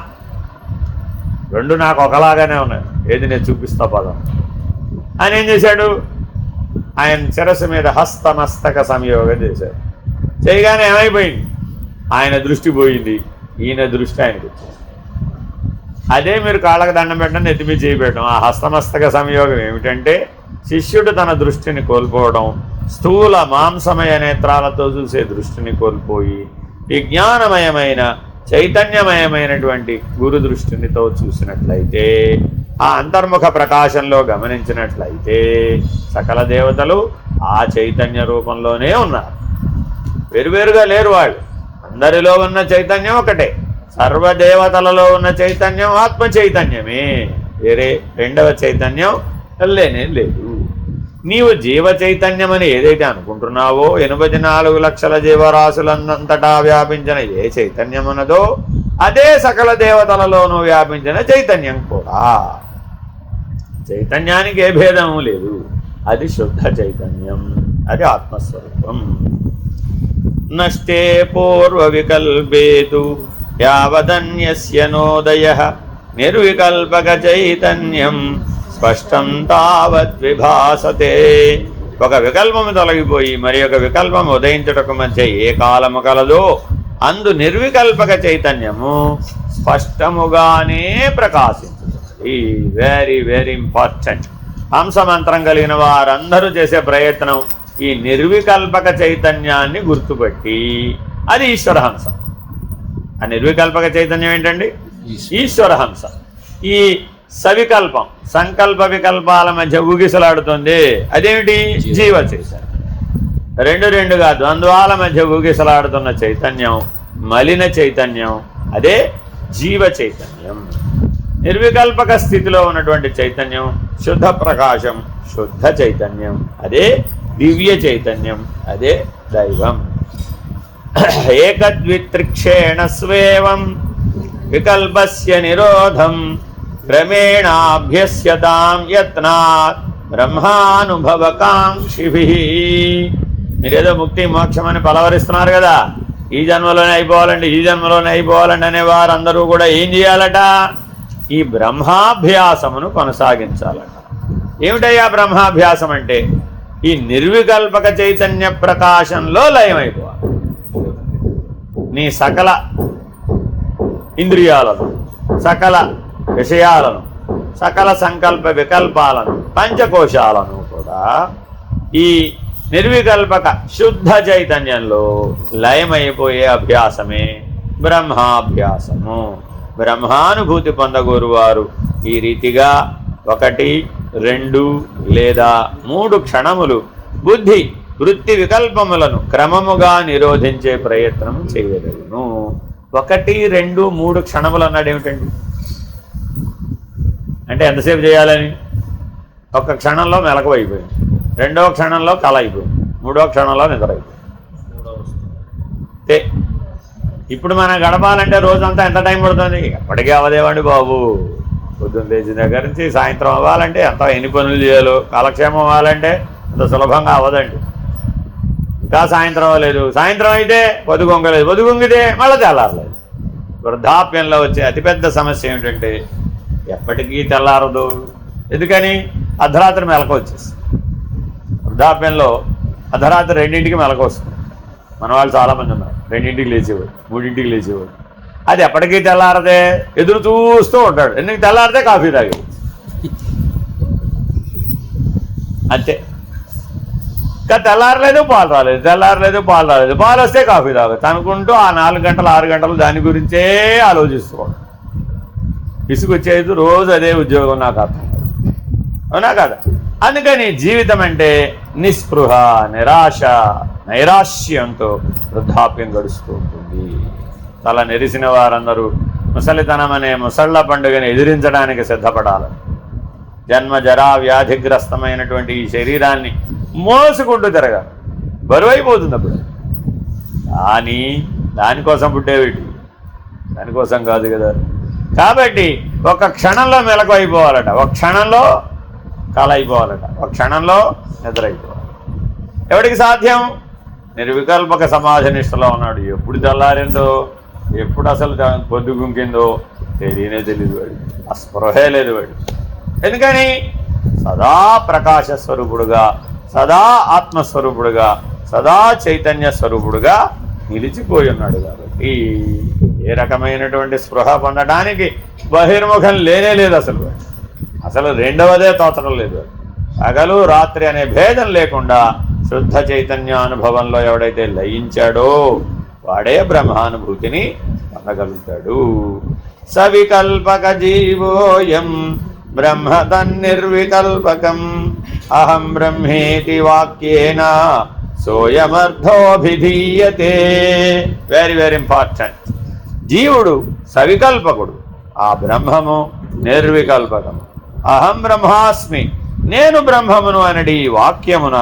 రెండు నాకు ఒకలాగానే ఉన్నాయి, ఏది నేను చూపిస్తా పదం. ఆయన ఏం చేశాడు? ఆయన శిరస్సు మీద హస్తమస్తక సంయోగం చేశాడు. చేయగానే ఏమైపోయింది? ఆయన దృష్టి పోయింది, ఈయన దృష్టి ఆయనకు వచ్చింది. అదే మీరు కాళ్ళకు దండం పెట్టడం, నెత్తిమీ చేయబెట్టడం. ఆ హస్తమస్తక సంయోగం ఏమిటంటే శిష్యుడు తన దృష్టిని కోల్పోవడం, స్థూల మాంసమయ నేత్రాలతో చూసే దృష్టిని కోల్పోయి విజ్ఞానమయమైన చైతన్యమయమైనటువంటి గురు దృష్టినితో చూసినట్లయితే, ఆ అంతర్ముఖ ప్రకాశంలో గమనించినట్లయితే సకల దేవతలు ఆ చైతన్య రూపంలోనే ఉన్నారు. వేరువేరుగా లేరు వాళ్ళు. అందరిలో ఉన్న చైతన్యం ఒకటే. సర్వదేవతలలో ఉన్న చైతన్యం ఆత్మ చైతన్యమే, వేరే రెండవ చైతన్యం లేనే లేదు. నీవు జీవ చైతన్యం అని ఏదైతే అనుకుంటున్నావో, 84 లక్షల జీవరాశులంతటా వ్యాపించిన ఏ చైతన్యం ఉన్నదో అదే సకల దేవతలలోనూ వ్యాపించిన చైతన్యం కూడా. చైతన్యానికి ఏ భేదము లేదు, అది శుద్ధ చైతన్యం, అది ఆత్మస్వరూపం. నష్టే పూర్వ వికల్పేతు యావదన్యస్య నోదయః నిర్వికల్పక చైతన్యం స్పష్టం తావద్ విభాసతే. ఒక వికల్పము తొలగిపోయి మరి ఒక వికల్పం ఉదయించుటకు మధ్య ఏ కాలము కలదో అందు నిర్వికల్పక చైతన్యము స్పష్టముగానే ప్రకాశించుతుంది. Very very important. హంసమంత్రం కలిగిన వారందరూ చేసే ప్రయత్నం ఈ నిర్వికల్పక చైతన్యాన్ని గుర్తుపట్టి, అది ఈశ్వరహంస. ఆ నిర్వికల్పక చైతన్యం ఏంటండి? ఈశ్వరహంస. ఈ సవికల్పం, సంకల్ప వికల్పాల మధ్య ఊగిసలాడుతుంది, అదేమిటి? జీవ చైతన్యం. రెండుగా ద్వంద్వాల మధ్య ఊగిసలాడుతున్న చైతన్యం మలిన చైతన్యం, అదే జీవ చైతన్యం. నిర్వికల్పక స్థితిలో ఉన్నటువంటి చైతన్యం శుద్ధ ప్రకాశం, శుద్ధ చైతన్యం, అదే దివ్య చైతన్యం, అదే దైవం. ఏకద్విత్రిక్షేణ స్వేవం వికల్పస్య నిరోధం క్రమేణాభ్యస్యతాం యత్నాత్ బ్రహ్మానుభవకాంక్షిభిః. మీరేదో ముక్తి మోక్షం అని పలవరిస్తున్నారు కదా, ఈ జన్మలోనే అయిపోవాలండి, ఈ జన్మలోనే అయిపోవాలండి అనే వారందరూ కూడా ఏం చేయాలట? ఈ బ్రహ్మాభ్యాసమును కొనసాగించాలట. ఏమిటయ్యా బ్రహ్మాభ్యాసం అంటే? ఈ నిర్వికల్పక చైతన్య ప్రకాశంలో లయమైపోవాలి. నీ సకల ఇంద్రియాలను, సకల విషయాలను, సకల సంకల్ప వికల్పాలను, పంచకోశాలను కూడా ఈ నిర్వికల్పక శుద్ధ చైతన్యంలో లయమైపోయే అభ్యాసమే బ్రహ్మాభ్యాసము. బ్రహ్మానుభూతి పొందగోరువారు ఈ రీతిగా 1, 2 లేదా 3 క్షణములు బుద్ధి వృత్తి వికల్పములను క్రమముగా నిరోధించే ప్రయత్నం చేయగలను. 1, 2, 3 క్షణములు అన్నాడు ఏమిటండి? అంటే ఎంతసేపు చేయాలని? ఒక క్షణంలో మెలకువ అయిపోయింది, 2వ క్షణంలో కళ అయిపోయింది, 3వ క్షణంలో నిద్ర అయిపోయింది. ఇప్పుడు మనం గడపాలంటే రోజంతా ఎంత టైం పడుతుంది? ఎప్పటికీ అవదేవండి బాబు. పొద్దున్న లేచిన దగ్గర నుంచి సాయంత్రం అవ్వాలంటే ఎంత ఎన్ని పనులు చేయాలో, కాలక్షేమం అవ్వాలంటే అంత సులభంగా అవ్వదండి. ఇంకా సాయంత్రం అవ్వలేదు, సాయంత్రం అయితే పొద్దుగొంగలేదు, పొద్దుగొంగితే మళ్ళీ తెల్లారలేదు. వృద్ధాప్యంలో వచ్చే అతిపెద్ద సమస్య ఏమిటంటే ఎప్పటికీ తెల్లారదు. ఎందుకని? అర్ధరాత్రి మెలకు వచ్చేస్తుంది. వృద్ధాప్యంలో అర్ధరాత్రి 2ంటికి మెలకు వస్తుంది. మన వాళ్ళు చాలామంది ఉన్నారు 2ంటికి లేచేవాడు, 3ంటికి లేచేవాడు. అది ఎప్పటికీ తెల్లారదే, ఎదురు చూస్తూ ఉంటాడు. ఎందుకు? తెల్లారితే కాఫీ తాగేది అంతే. ఇంకా తెల్లారలేదు పాలు రాలేదు, తెల్లారలేదు పాలు రాలేదు, పాలు వస్తే కాఫీ తాగదు అనుకుంటూ ఆ 4 గంటలు 6 గంటలు దాని గురించే ఆలోచిస్తున్నాడు. విసుగొచ్చేది, రోజు అదే ఉద్యోగం, నాకు అర్థం అవునా కదా. అందుకని జీవితం అంటే నిస్పృహ, నిరాశ, నైరాశ్యంతో వృద్ధాప్యం గడుస్తూ ఉంటుంది. తల నెరిసిన వారందరూ ముసలితనం అనే ముసళ్ళ పండుగని ఎదిరించడానికి సిద్ధపడాలి. జన్మ జరా వ్యాధిగ్రస్తమైనటువంటి ఈ శరీరాన్ని మోసుకుంటూ తిరగాలి, బరువైపోతుంది అప్పుడు. కానీ దానికోసం పుట్టేవిటి, దానికోసం కాదు కదా. కాబట్టి ఒక క్షణంలో మెలకు అయిపోవాలట, ఒక క్షణంలో కళ అయిపోవాలట, ఒక క్షణంలో నిద్ర అయిపోవాలి. ఎవడికి సాధ్యం? నిర్వికల్పక సమాధి నిష్టలో ఉన్నాడు. ఎప్పుడు తెల్లారిందో, ఎప్పుడు అసలు పొద్దు గుంకిందో తెలియనే తెలియదు వాడు, ఆ స్పృహే లేదు వాడు. ఎందుకని? సదా ప్రకాశ స్వరూపుడుగా, సదా ఆత్మస్వరూపుడుగా, సదా చైతన్య స్వరూపుడుగా నిలిచిపోయి ఉన్నాడు. కాబట్టి ఏ రకమైనటువంటి స్పృహ పొందడానికి బహిర్ముఖం లేనే లేదు అసలు. అసలు రెండవదే తోచడం లేదు. పగలు రాత్రి అనే భేదం లేకుండా శుద్ధ చైతన్యానుభవంలో ఎవడైతే లయించాడో వాడే బ్రహ్మానుభూతిని పొందగలుగుతాడు. సవికల్పక జీవోయం బ్రహ్మ తన్నిర్వికల్పకం అహం బ్రహ్మేతి వాక్యేన సోయమర్థోభిధీయతే. Very very important. జీవుడు సవికల్పకుడు, ఆ బ్రహ్మము నిర్వికల్పకము. అహం బ్రహ్మాస్మి, నేను బ్రహ్మమును అనడి వాక్యమున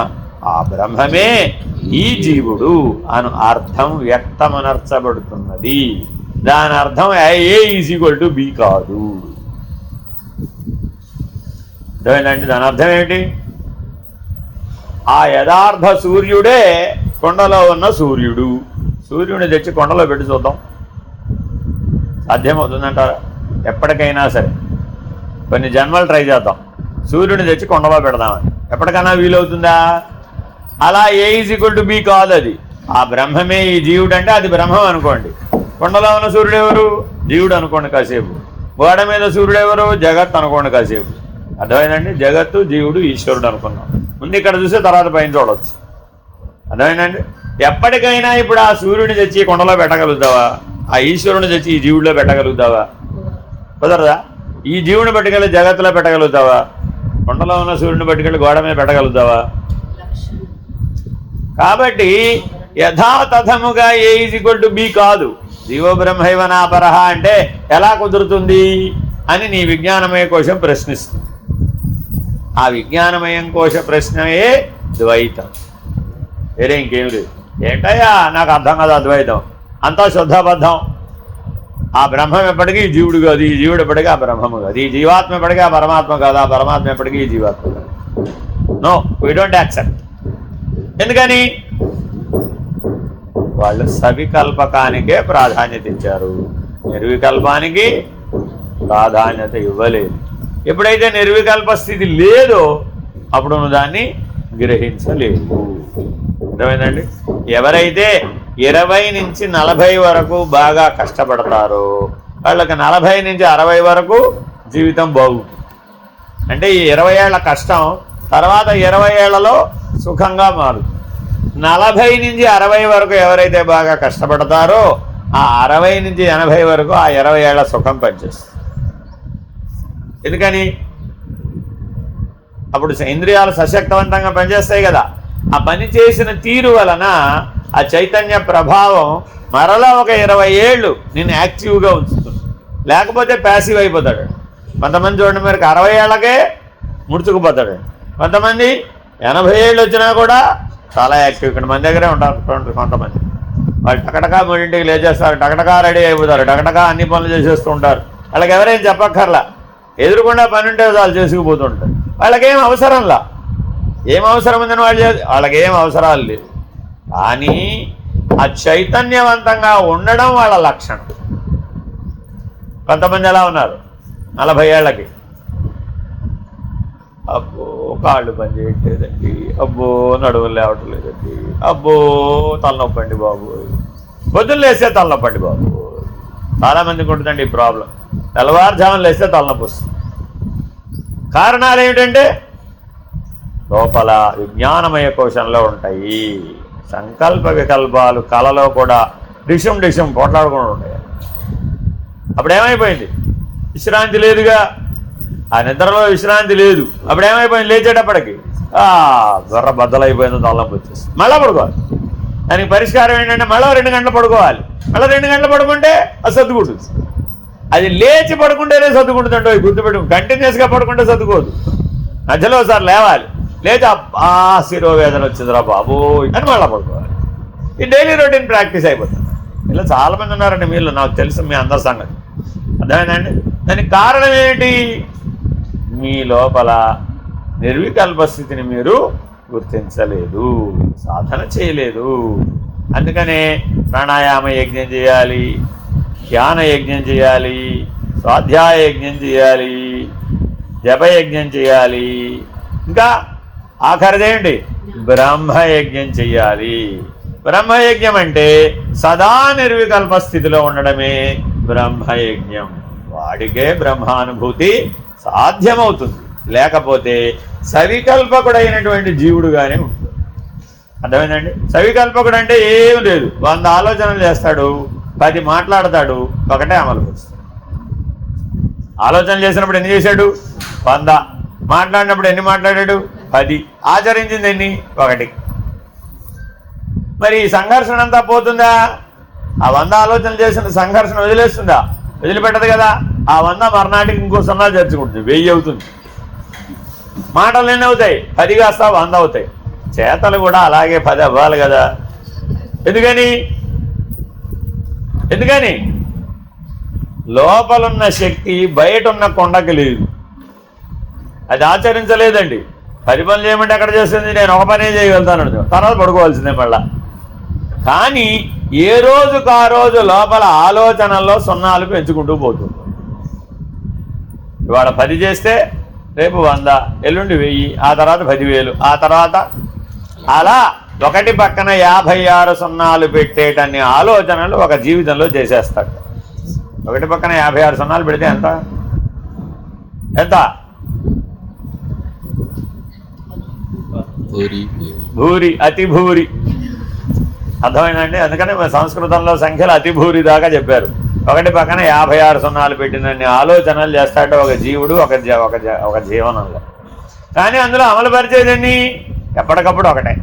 ఆ బ్రహ్మమే ఈ జీవుడు అను అర్థం వ్యక్తమనర్చబడుతున్నది. దాని అర్థం A=B కాదు. అర్థమేంటండి? దాని అర్థం ఏమిటి? ఆ యథార్థ సూర్యుడే కొండలో ఉన్న సూర్యుడు. సూర్యుడిని తెచ్చి కొండలో పెట్టి చూద్దాం, సాధ్యమవుతుందంటారా? ఎప్పటికైనా సరే కొన్ని జన్మలు ట్రై చేద్దాం, సూర్యుడిని తెచ్చి కొండలో పెడదామని. ఎప్పటికైనా వీలవుతుందా? అలా A=B కాదు. అది ఆ బ్రహ్మమే ఈ జీవుడు అంటే అది బ్రహ్మం అనుకోండి. కొండలో ఉన్న సూర్యుడు ఎవరు? జీవుడు అనుకోండి కాసేపు. గోడ మీద సూర్యుడు ఎవరు? జగత్ అనుకోండి కాసేపు. అర్థమైందండి? జగత్తు, జీవుడు, ఈశ్వరుడు అనుకున్నాం. ముందు ఇక్కడ చూస్తే తర్వాత పైన చూడవచ్చు. అర్థమైందండి? ఎప్పటికైనా ఇప్పుడు ఆ సూర్యుడిని తెచ్చి కొండలో పెట్టగలుగుతావా? ఆ ఈశ్వరుని తెచ్చి ఈ జీవుడిలో పెట్టగలుగుతావా? కుదరదా? ఈ జీవుని పట్టుకెళ్ళి జగత్తులో పెట్టగలుగుతావా? కొండలో ఉన్న సూర్యుడిని పట్టుకెళ్ళి గోడ మీద పెట్టగలుగుతావా? కాబట్టి యథాతథముగా A=B కాదు. జీవో బ్రహ్మైవ నాపరః అంటే ఎలా కుదురుతుంది అని నీ విజ్ఞానమయ కోశం ప్రశ్నిస్తుంది. ఆ విజ్ఞానమయం కోశ ప్రశ్నయే ద్వైతం, వేరే ఇంకేం లేదు. ఏంటయ్యా నాకు అర్థం కదా అద్వైతం, అంతా శుద్ధబద్ధం. ఆ బ్రహ్మం ఎప్పటికీ జీవుడు కాదు, ఈ జీవుడు ఎప్పటికీ ఆ బ్రహ్మము కాదు, ఈ జీవాత్మ ఎప్పటికీ ఆ పరమాత్మ కాదు, ఆ పరమాత్మ ఎప్పటికీ ఈ జీవాత్మ కాదు. No, we don't accept. ఎందుకని? వాళ్ళు సవికల్పకానికే ప్రాధాన్యత ఇచ్చారు, నిర్వికల్పానికి ప్రాధాన్యత ఇవ్వలేదు. ఎప్పుడైతే నిర్వికల్ప స్థితి లేదో అప్పుడు నువ్వు దాన్ని గ్రహించలేవు. అర్థమైందండి? ఎవరైతే 20 నుంచి 40 వరకు బాగా కష్టపడతారో వాళ్ళకి 40 నుంచి 60 వరకు జీవితం బాగుంటుంది. అంటే ఈ 20 ఏళ్ల కష్టం తర్వాత 20 ఏళ్లలో సుఖంగా మారుతుంది. 40 నుంచి 60 వరకు ఎవరైతే బాగా కష్టపడతారో ఆ 60 నుంచి 80 వరకు ఆ 20 ఏళ్ల సుఖం పనిచేస్తుంది. ఎందుకని? అప్పుడు ఇంద్రియాలు సశక్తవంతంగా పనిచేస్తాయి కదా. ఆ పని చేసిన తీరు వలన ఆ చైతన్య ప్రభావం మరలా ఒక 20 ఏళ్ళు నిన్ను యాక్టివ్గా ఉంచుతుంది. లేకపోతే ప్యాసివ్ అయిపోతాడు. కొంతమంది చూడండి, మరి 60 ఏళ్ళకే ముడుచుకుపోతాడు. కొంతమంది 80 ఏళ్ళు వచ్చినా కూడా చాలా యాక్టివ్. ఇక్కడ మన దగ్గరే ఉంటారు కొంతమంది. వాళ్ళు టకటకా 3ంటికి లేచేస్తారు, టకటకా రెడీ అయిపోతారు, టకటకా అన్ని పనులు చేసేస్తూ ఉంటారు. వాళ్ళకి ఎవరేం చెప్పక్కర్లా, ఎదురుకుండా పని ఉంటే వాళ్ళు చేసుకుపోతుంటారు. వాళ్ళకేం అవసరంలా. ఏం అవసరం ఉందని వాళ్ళకేం అవసరాలు లేవు. కానీ ఆ చైతన్యవంతంగా ఉండడం వాళ్ళ లక్షణం. కొంతమంది ఎలా ఉన్నారు 40 ఏళ్ళకి, అబ్బో కాళ్ళు పని చేయట్లేదండి, అబ్బో నడువులు లేవట్లేదండి, అబ్బో తలనొప్పండి బాబు, పొద్దున్న లేస్తే తలనొప్పండి బాబు. చాలామందికి ఉంటుందండి ఈ ప్రాబ్లం. తెల్లవారుజామున లేస్తే తలనొప్పి వస్తుంది. కారణాలు ఏమిటంటే లోపల విజ్ఞానమయ కోశంలో ఉంటాయి. సంకల్ప వికల్పాలు కళలో కూడా డిషం డిషం పోట్లాడుకుంటూ ఉంటాయి. అప్పుడు ఏమైపోయింది? విశ్రాంతి లేదుగా, ఆ నిద్రలో విశ్రాంతి లేదు. అప్పుడు ఏమైపోయింది? లేచేటప్పటికి బుర్ర బద్దలైపోయింది, తలనొప్పి వచ్చేసి మళ్ళీ పడుకోవాలి. దానికి పరిష్కారం ఏంటంటే మళ్ళీ 2 గంటలు పడుకోవాలి. మళ్ళీ 2 గంటలు పడుకుంటే అది సర్దుకుంటుంది. అది లేచి పడుకుంటేనే సర్దుకుంటుందంటే గుర్తుపెట్టు. కంటిన్యూస్గా పడుకుంటే సర్దుకోదు. మధ్యలో ఒకసారి లేవాలి, లేచి శిరోవేదన వచ్చిందిరా బాబు అని మళ్ళీ పడుకోవాలి. ఈ డైలీ రొటీన్ ప్రాక్టీస్ అయిపోతుంది. ఇలా చాలామంది ఉన్నారండి మీలో, నాకు తెలుసు మీ అందరి సంగతి. అర్థమైందండి? దానికి కారణం ఏంటి? మీ లోపల నిర్వికల్ప స్థితిని మీరు గుర్తించలేదు, సాధన చేయలేదు. అందుకనే ప్రాణాయామ యజ్ఞం చేయాలి, ధ్యాన యజ్ఞం చేయాలి, స్వాధ్యాయ యజ్ఞం చేయాలి, జపయజ్ఞం చేయాలి, ఇంకా ఆఖరిదేంటి? బ్రహ్మయజ్ఞం చెయ్యాలి. బ్రహ్మయజ్ఞం అంటే సదా నిర్వికల్ప స్థితిలో ఉండడమే బ్రహ్మయజ్ఞం. వాడికే బ్రహ్మానుభూతి సాధ్యమవుతుంది. లేకపోతే సవికల్పకుడైనటువంటి జీవుడుగానే ఉంటుంది. అర్థమైందండి? సవికల్పకుడు అంటే ఏం లేదు, 100 ఆలోచనలు చేస్తాడు, 10 మాట్లాడతాడు, 1 అమలు పరుస్తాడు. ఆలోచన చేసినప్పుడు ఎన్ని చేశాడు? 100. మాట్లాడినప్పుడు ఎన్ని మాట్లాడాడు? 10. ఆచరించింది ఎన్ని? 1. మరి ఈ సంఘర్షణ అంతా పోతుందా? ఆ 100 ఆలోచనలు చేసిన సంఘర్షణ వదిలేస్తుందా? వదిలిపెట్టదు కదా. ఆ 100 మర్నాటికి ఇంకో 0 చేర్చుకుంటుంది, 1000 అవుతుంది. మాటలు ఎన్ని అవుతాయి? 10 కాస్తా 100 అవుతాయి. చేతలు కూడా అలాగే 10 అవ్వాలి కదా. ఎందుకని లోపలున్న శక్తి బయట ఉన్న కొండకి లేదు. అది ఆచరించలేదండి. 10 పనులు చేయమంటే ఎక్కడ చేస్తుంది? నేను ఒక పనే చేయగలుగుతాను, తర్వాత పడుకోవాల్సిందే మళ్ళా. కానీ ఏ రోజుకు ఆ రోజు లోపల ఆలోచనల్లో 0 పెంచుకుంటూ పోతుంది. ఇవాళ 10 చేస్తే రేపు 100, ఎల్లుండి 1000, ఆ తర్వాత 10,000, ఆ తర్వాత అలా 1 పక్కన 56 0 పెట్టేటన్ని ఆలోచనలు ఒక జీవితంలో చేసేస్తాడు. 1 పక్కన 56 0 పెడితే ఎంత? భూరి, అతి భూరి. అర్థమైందండి? అందుకని సంస్కృతంలో సంఖ్యలు అతి భూరి దాకా చెప్పారు. 1 పక్కన 56 0 పెట్టినన్ని ఆలోచనలు చేస్తాడు ఒక జీవుడు ఒక జీవనంలో. కానీ అందులో అమలు పరిచేదండి ఎప్పటికప్పుడు ఒకటే.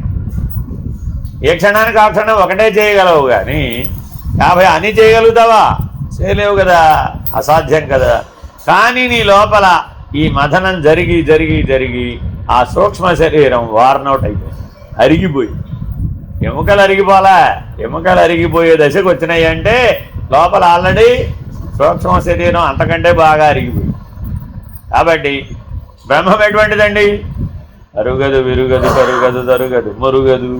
ఏ క్షణానికి ఆ క్షణం ఒకటే చేయగలవు, కానీ 50 అని చేయగలుగుతావా? చేయలేవు కదా, అసాధ్యం కదా. కానీ నీ లోపల ఈ మథనం జరిగి జరిగి జరిగి ఆ సూక్ష్మ శరీరం వార్నౌట్ అయిపోయింది, అరిగిపోయి. ఎముకలు అరిగిపోలే, ఎముకలు అరిగిపోయే దశకు వచ్చినాయి అంటే లోపల ఆల్రెడీ సూక్ష్మ శరీరం అంతకంటే బాగా అరిగిపోయింది. కాబట్టి బ్రహ్మం ఎటువంటిదండి? అరుగదు, విరుగదు, కరుగదు, తరుగదు, మురుగదు.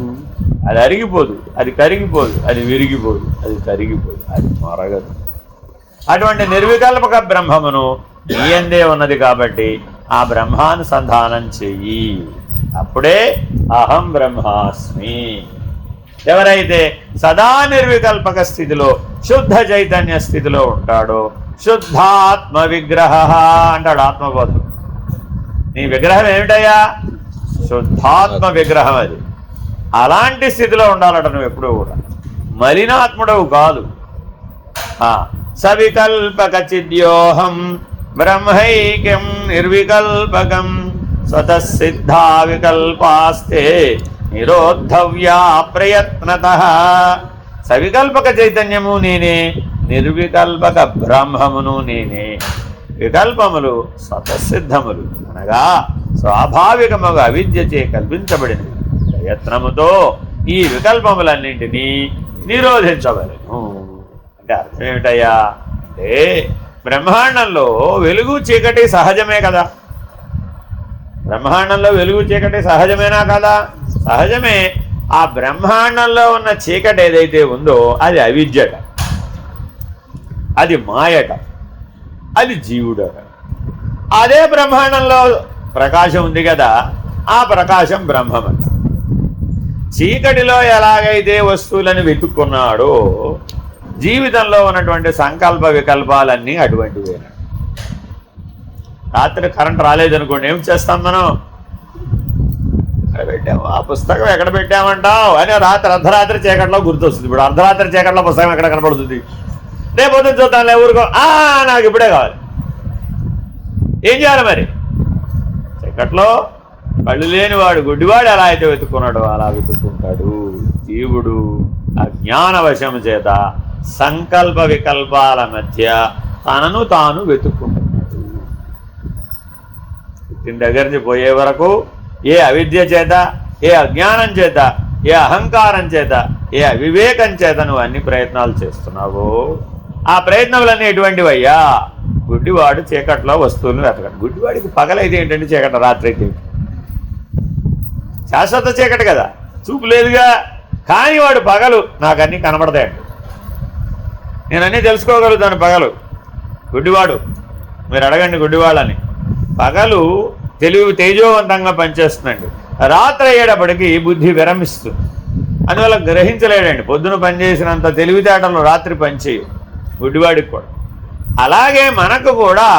అది అరిగిపోదు, అది కరిగిపోదు, అది విరిగిపోదు, అది కరిగిపోదు, అది మరగదు. అటువంటి నిర్వికల్పక బ్రహ్మమును నీ యందే ఉన్నది కాబట్టి ఆ బ్రహ్మానుసంధానం చెయ్యి. అప్పుడే అహం బ్రహ్మాస్మి. ఎవరైతే సదా నిర్వికల్పక స్థితిలో శుద్ధ చైతన్య స్థితిలో ఉంటాడో శుద్ధాత్మ విగ్రహ అంటాడు ఆత్మబోధం. నీ విగ్రహం ఏమిటయ్యా? శుద్ధాత్మ విగ్రహం. అది అలాంటి స్థితిలో ఉండాలట నువ్వు ఎప్పుడూ కూడా. మలినాత్ముడవు కాదు. సవికల్పక చిద్యోహం బ్రహ్మైక్యం నిర్వికల్పకం స్వతసిద్ధా వికల్పాస్తే నిరోద్ధవ్యా ప్రయత్నతః. సవికల్పక చైతన్యము నేనే, నిర్వికల్పక బ్రహ్మమును నేనే. వికల్పములు స్వతసిద్ధములు అనగా స్వాభావికముగా అవిద్యచే కల్పించబడినవి. ప్రయత్నముతో ఈ వికల్పములన్నింటినీ నిరోధించవలెను. అంటే అర్థం ఏమిటయ్యా అంటే బ్రహ్మాండంలో వెలుగు చీకటి సహజమే కదా. బ్రహ్మాండంలో వెలుగు చీకటి సహజమేనా కదా? సహజమే. ఆ బ్రహ్మాండంలో ఉన్న చీకటి ఏదైతే ఉందో అది అవిద్యట, అది మాయట, అది జీవుడట. అదే బ్రహ్మాండంలో ప్రకాశం ఉంది కదా, ఆ ప్రకాశం బ్రహ్మమట. చీకటిలో ఎలాగైతే వస్తువులను వెతుక్కున్నాడో జీవితంలో ఉన్నటువంటి సంకల్ప వికల్పాలన్నీ అటువంటివేనా. రాత్రి కరెంట్ రాలేదనుకోండి, ఏం చేస్తాం మనం? ఎక్కడ పెట్టాము ఆ పుస్తకం, ఎక్కడ పెట్టామంటావు అని అర్ధరాత్రి చీకట్లో గుర్తొస్తుంది. ఇప్పుడు అర్ధరాత్రి చీకట్లో పుస్తకం ఎక్కడ కనపడుతుంది? రేపు పొద్దున చూద్దాంలే, ఊరుకో, నాకు ఇప్పుడే కావాలి. ఏం చేయాలి మరి? చీకట్లో కళ్ళు లేనివాడు, గుడ్డివాడు ఎలా అయితే వెతుక్కున్నాడో అలా వెతుక్కుంటాడు. జీవుడు అజ్ఞాన వశము చేత సంకల్ప వికల్పాల మధ్య తనను తాను వెతుక్కుంటున్నాడు. పుట్టిన దగ్గర నుంచి పోయే వరకు ఏ అవిద్య చేత, ఏ అజ్ఞానం చేత, ఏ అహంకారం చేత, ఏ అవివేకం చేత నువ్వు అన్ని ప్రయత్నాలు చేస్తున్నావో ఆ ప్రయత్నములన్నీ ఎటువంటివయ్యా? గుడ్డివాడు చీకట్లో వస్తువులను వెతకడు. గుడ్డివాడికి పగలైతే ఏంటంటే చీకట, రాత్రి అయితే శాశ్వత చీకటి కదా, చూపు లేదుగా. కానీ వాడు పగలు నాకు అన్నీ కనబడతాయండి, నేను అన్నీ తెలుసుకోగలుగుతాను పగలు. గుడ్డివాడు, మీరు అడగండి గుడ్డివాళ్ళని, పగలు తెలివి తేజోవంతంగా పనిచేస్తుందండి. రాత్రి అయ్యేటప్పటికి బుద్ధి విరమిస్తుంది, అందువల్ల గ్రహించలేడండి. పొద్దున పనిచేసినంత తెలివితేటలు రాత్రి పనిచేయు గుడ్డివాడికి కూడా. అలాగే మనకు కూడా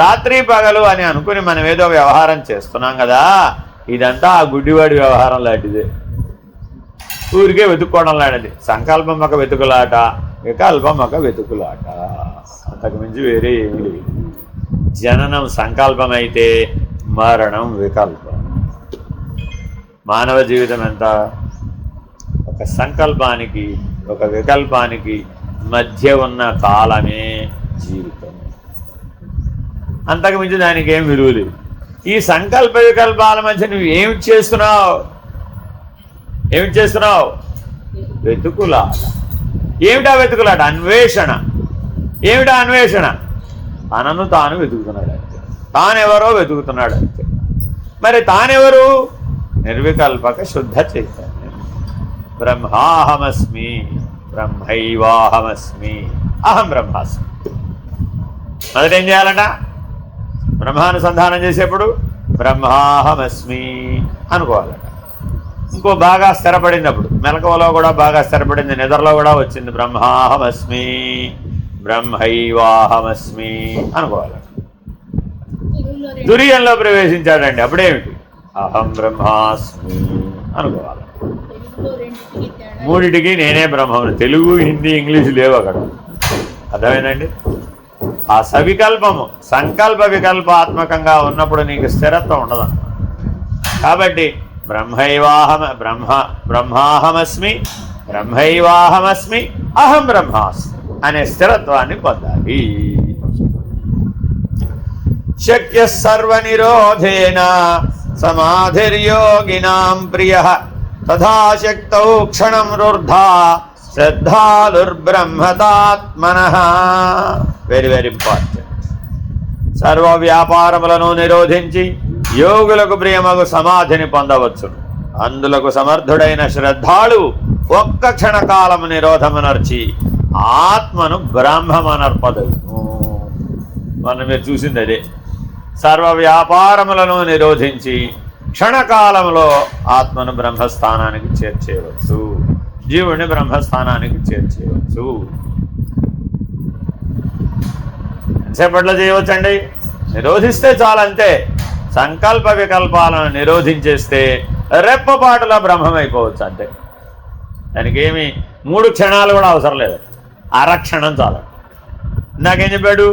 రాత్రి పగలు అని అనుకుని మనం ఏదో వ్యవహారం చేస్తున్నాం కదా, ఇదంతా ఆ గుడ్డివాడి వ్యవహారం లాంటిదే. ఊరికే వెతుక్కోవడం లాంటిది. సంకల్పం ఒక వెతుకులాట, వికల్పం ఒక వెతుకులాట, అంతకుమించి వేరే ఏమీ లేదు. జననం సంకల్పం అయితే మరణం వికల్పం. మానవ జీవితం ఎంత? ఒక సంకల్పానికి ఒక వికల్పానికి మధ్య ఉన్న కాలమే జీవితం, అంతకుమించి దానికి ఏం విలువ లేదు. ఈ సంకల్ప వికల్పాల మధ్య నువ్వు ఏమి చేస్తున్నావు? వెతుకులాట. ఏమిటా వెతుకులాట? అన్వేషణ. ఏమిటా అన్వేషణ? తనను తాను వెతుకుతున్నాడు అంతే. తానెవరో వెతుకుతున్నాడు అంతే. మరి తానెవరు? నిర్వికల్పక శుద్ధ చైతన్యం. బ్రహ్మాహమస్మి బ్రహ్మైవాహమస్మి అహం బ్రహ్మాస్మి. మొదట ఏం చేయాలట? బ్రహ్మానుసంధానం చేసేప్పుడు బ్రహ్మాహమస్మి అనుకోవాలట. ఇంకో బాగా స్థిరపడినప్పుడు, మెలకువలో కూడా బాగా స్థిరపడింది, నిద్రలో కూడా వచ్చింది, బ్రహ్మాహమస్మి బ్రహ్మైవాహమస్మి అనుకోవాలట. దుర్యంలో ప్రవేశించాడండి, అప్పుడేమిటి? అహం బ్రహ్మాస్మి అనుకోవాలి. మూడిటికి నేనే బ్రహ్మను. తెలుగు, హిందీ, ఇంగ్లీషు లేవు అక్కడ. అర్థమైందండి? ఆ సవికల్పము సంకల్ప వికల్పాత్మకంగా ఉన్నప్పుడు నీకు స్థిరత్వం ఉండదు. కాబట్టి బ్రహ్మాహమస్మి బ్రహ్మైవాహమస్మి అహం బ్రహ్మాస్మి అనే స్థిరత్వాన్ని పొందాలి. శక్య సర్వనిరోధేన సమాధిర్యోగినాం ప్రియః తథాశక్తౌ క్షణం రుర్ధా శ్రద్ధాలుర్బ్రహ్మతాత్మనః. Very very important. సర్వ వ్యాపారములను నిరోధించి యోగులకు ప్రియమగు సమాధిని పొందవచ్చు. అందులకు సమర్థుడైన శ్రద్ధాళు ఒక్క క్షణకాలము నిరోధమునర్చి ఆత్మను బ్రహ్మమనర్పదను. మనం మీరు చూసింది అదే. సర్వ వ్యాపారములను నిరోధించి క్షణకాలంలో ఆత్మను బ్రహ్మస్థానానికి చేర్చేయవచ్చు, జీవుడిని బ్రహ్మస్థానానికి చేర్చేయవచ్చు. ఎంతసేపట్లో చేయవచ్చండి? నిరోధిస్తే చాలంతే. సంకల్ప వికల్పాలను నిరోధించేస్తే రెప్పపాటులో బ్రహ్మమైపోవచ్చు అంతే. దానికి ఏమి 3 క్షణాలు కూడా అవసరం లేదు, అరక్షణం చాలు. నాకేం చెప్పాడు?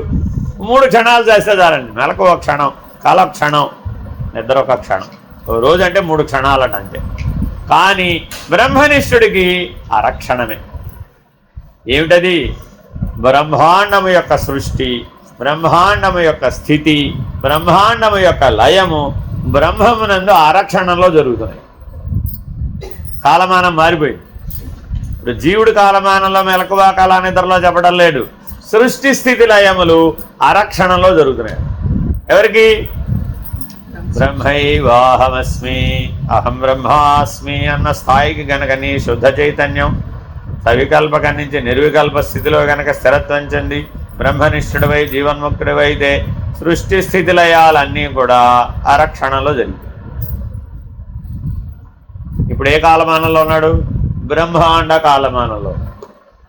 3 క్షణాలు చేస్తే చాలండి. మెలకు ఒక క్షణం, కల క్షణం, నిద్ర ఒక క్షణం. రోజు అంటే 3 క్షణాలట అంతే. కానీ బ్రహ్మనిష్ఠుడికి అరక్షణమే. ఏమిటది? బ్రహ్మాండము యొక్క సృష్టి, బ్రహ్మాండము యొక్క స్థితి, బ్రహ్మాండము యొక్క లయము బ్రహ్మమునందు ఆరక్షణంలో జరుగుతున్నాయి. కాలమానం మారిపోయింది. ఇప్పుడు జీవుడు కాలమానంలో మెలకువ కాల నిద్రలో చెప్పడం లేదు. సృష్టి స్థితి లయములు ఆరక్షణంలో జరుగుతున్నాయి. ఎవరికి? బ్రహ్మైవాహమస్మి అహం బ్రహ్మాస్మి అన్న స్థాయికి గనక నీ శుద్ధ చైతన్యం సవికల్పకం నుంచి నిర్వికల్ప స్థితిలో గనక స్థిరత్వం చెంది బ్రహ్మనిష్ఠుడివై జీవన్ముక్తుడివైతే సృష్టి స్థితి లయాలన్నీ కూడా అరక్షణంలో జరిగాయి. ఇప్పుడు ఏ కాలమానంలో ఉన్నాడు? బ్రహ్మాండ కాలమానంలో.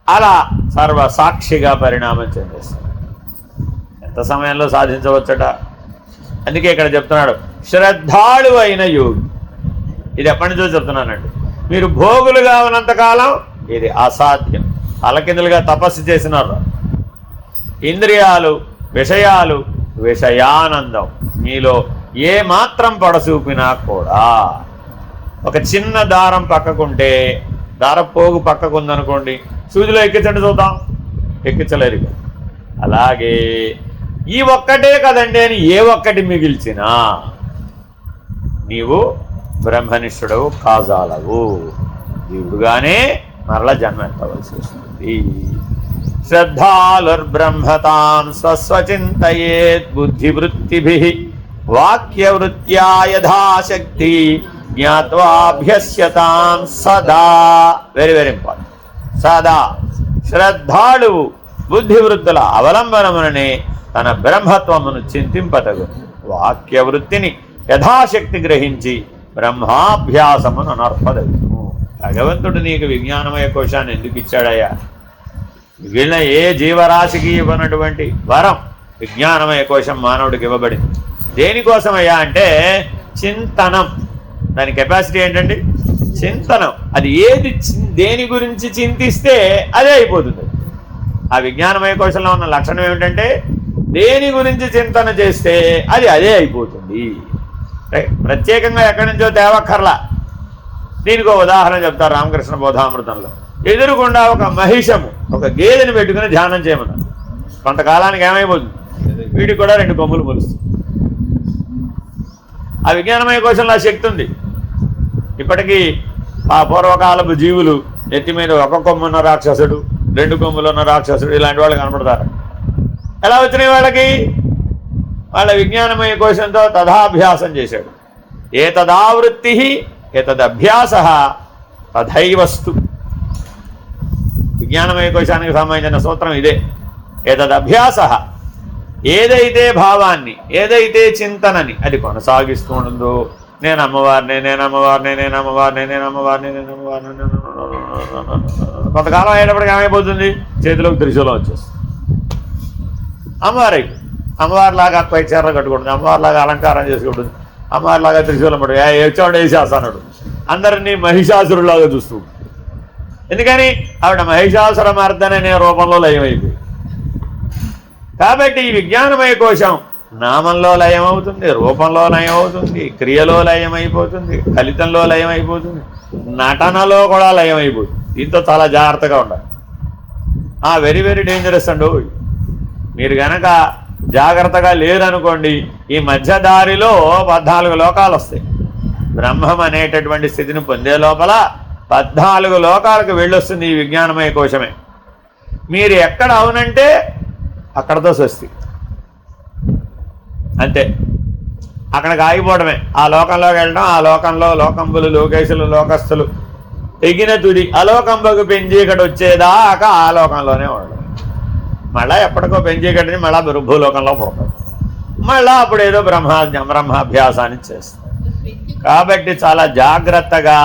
అలా సర్వసాక్షిగా పరిణామం చెందేస్తాడు. ఎంత సమయంలో సాధించవచ్చట? అందుకే ఇక్కడ చెప్తున్నాడు శ్రద్ధాళు అయిన యోగి. ఇది ఎప్పటి నుంచో చెప్తున్నానండి. మీరు భోగులుగా ఉన్నంతకాలం ఇది అసాధ్యం. అలకిందులుగా తపస్సు చేసినారు. ఇంద్రియాలు, విషయాలు, విషయానందం మీలో ఏ మాత్రం పడసూపినా కూడా, ఒక చిన్న దారం పక్కకుంటే, దారపోగు పక్కకుందనుకోండి, సూదిలో ఎక్కించండి చూద్దాం, ఎక్కించలేరు. అలాగే ఈ ఒక్కటే కదండి అని ఏ ఒక్కటి మిగిల్చినా నీవు బ్రహ్మనిష్ఠుడవు కాజాలవు, జీవుడుగానే మరల జన్మ ఎత్తవలసి వస్తుంది. శ్రద్ధాలుర్బ్రహ్మతాం స్వస్వచింతయేత్ బుద్ధివృత్తిభిః వాక్యవృత్యా యథాశక్తి జ్ఞాత్వాభ్యస్యతాం సదా. Very very important. సదా శ్రద్ధాళువు బుద్ధివృత్తుల అవలంబనముననే తన బ్రహ్మత్వమును చింతింపతగు, వాక్యవృత్తిని యథాశక్తి గ్రహించి బ్రహ్మాభ్యాసమును నర్పదగు. భగవంతుడు నీకు విజ్ఞానమయ కోశాన్ని ఎందుకు ఇచ్చాడయ్యా? మిగిలిన ఏ జీవరాశికి ఇవ్వనటువంటి వరం విజ్ఞానమయ కోశం మానవుడికి ఇవ్వబడింది. దేనికోసమయ్యా అంటే చింతనం. దాని కెపాసిటీ ఏంటండి? చింతనం. అది ఏది దేని గురించి చింతిస్తే అదే అయిపోతుంది. ఆ విజ్ఞానమయ కోశంలో ఉన్న లక్షణం ఏమిటంటే దేని గురించి చింతన చేస్తే అది అదే అయిపోతుంది. ప్రత్యేకంగా ఎక్కడి నుంచో తేవక్కర్లా. దీనికి ఒక ఉదాహరణ చెప్తారు రామకృష్ణ బోధామృతంలో. ఎదురుకుండా ఒక మహిషము ఒక గేదెని పెట్టుకుని ధ్యానం చేయమన్నారు. కొంతకాలానికి ఏమైపోతుంది? వీడికి కూడా 2 కొమ్ములు మొలుస్తుంది. ఆ విజ్ఞానమయ కోశంలో శక్తి ఉంది. ఇప్పటికీ ఆ పూర్వకాలపు జీవులు ఎత్తి మీద 1 కొమ్మున్న రాక్షసుడు, 2 కొమ్ములున్న రాక్షసుడు, ఇలాంటి వాళ్ళు కనపడతారు. ఎలా వచ్చినాయి వాళ్ళకి? వాళ్ళ విజ్ఞానమయ కోశంతో తదాభ్యాసం చేశాడు. ఏ తదావృత్తి ఏ తదభ్యాస తథైవస్తు. విజ్ఞానమయ కోశానికి సంబంధించిన సూత్రం ఇదే. ఏతదభ్యాస, ఏదైతే భావాన్ని, ఏదైతే చింతనని అది కొనసాగిస్తూ ఉంటుందో, నేను అమ్మవారిని, నేను అమ్మవారిని, నేను అమ్మవారిని, నేను అమ్మవారిని, నేను అమ్మవారిని, కొంతకాలం అయ్యేటప్పటికి ఏమైపోతుంది? చేతిలోకి త్రిశూలం వచ్చేస్తుంది. అమ్మవారి అమ్మవారిలాగా పై చీర కట్టుకుంటుంది, అమ్మవారిలాగా అలంకారం చేసుకుంటుంది, అమ్మవారిలాగా త్రిశూలం పడు వచ్చాడు వేసేస్తాడు. అందరినీ మహిషాసురులాగా చూస్తూ. ఎందుకని? ఆవిడ మహిషాసుర మర్దన అనే రూపంలో లయమైపోయింది. కాబట్టి ఈ విజ్ఞానమయ కోశం నామంలో లయమవుతుంది, రూపంలో లయమవుతుంది, క్రియలో లయమైపోతుంది, ఫలితంలో లయమైపోతుంది, నటనలో కూడా లయమైపోతుంది. దీంతో చాలా జాగ్రత్తగా ఉండాలి. వెరీ వెరీ డేంజరస్ అండి. మీరు గనక జాగ్రత్తగా లేరనుకోండి, ఈ మధ్యదారిలో 14 లోకాలు వస్తాయి. బ్రహ్మం అనేటటువంటి స్థితిని పొందే లోపల 14 లోకాలకు వెళ్ళొస్తుంది ఈ విజ్ఞానమయ కోశమే. మీరు ఎక్కడ అవునంటే అక్కడతో స్వస్తి, అంతే. అక్కడికి ఆగిపోవడమే. ఆ లోకంలోకి వెళ్ళడం, ఆ లోకంలో లోకంబులు, లోకేశులు, లోకస్తులు ఎగిన తుది అలోకంబకు పెంచీకటి వచ్చేదాకా ఆ లోకంలోనే ఉండడం. మళ్ళా ఎప్పటికో పెంచీకటిని మళ్ళా భూలోకంలో పుడతాడు. మళ్ళా అప్పుడు ఏదో బ్రహ్మాభ్యాసాన్ని చేస్తాడు. కాబట్టి చాలా జాగ్రత్తగా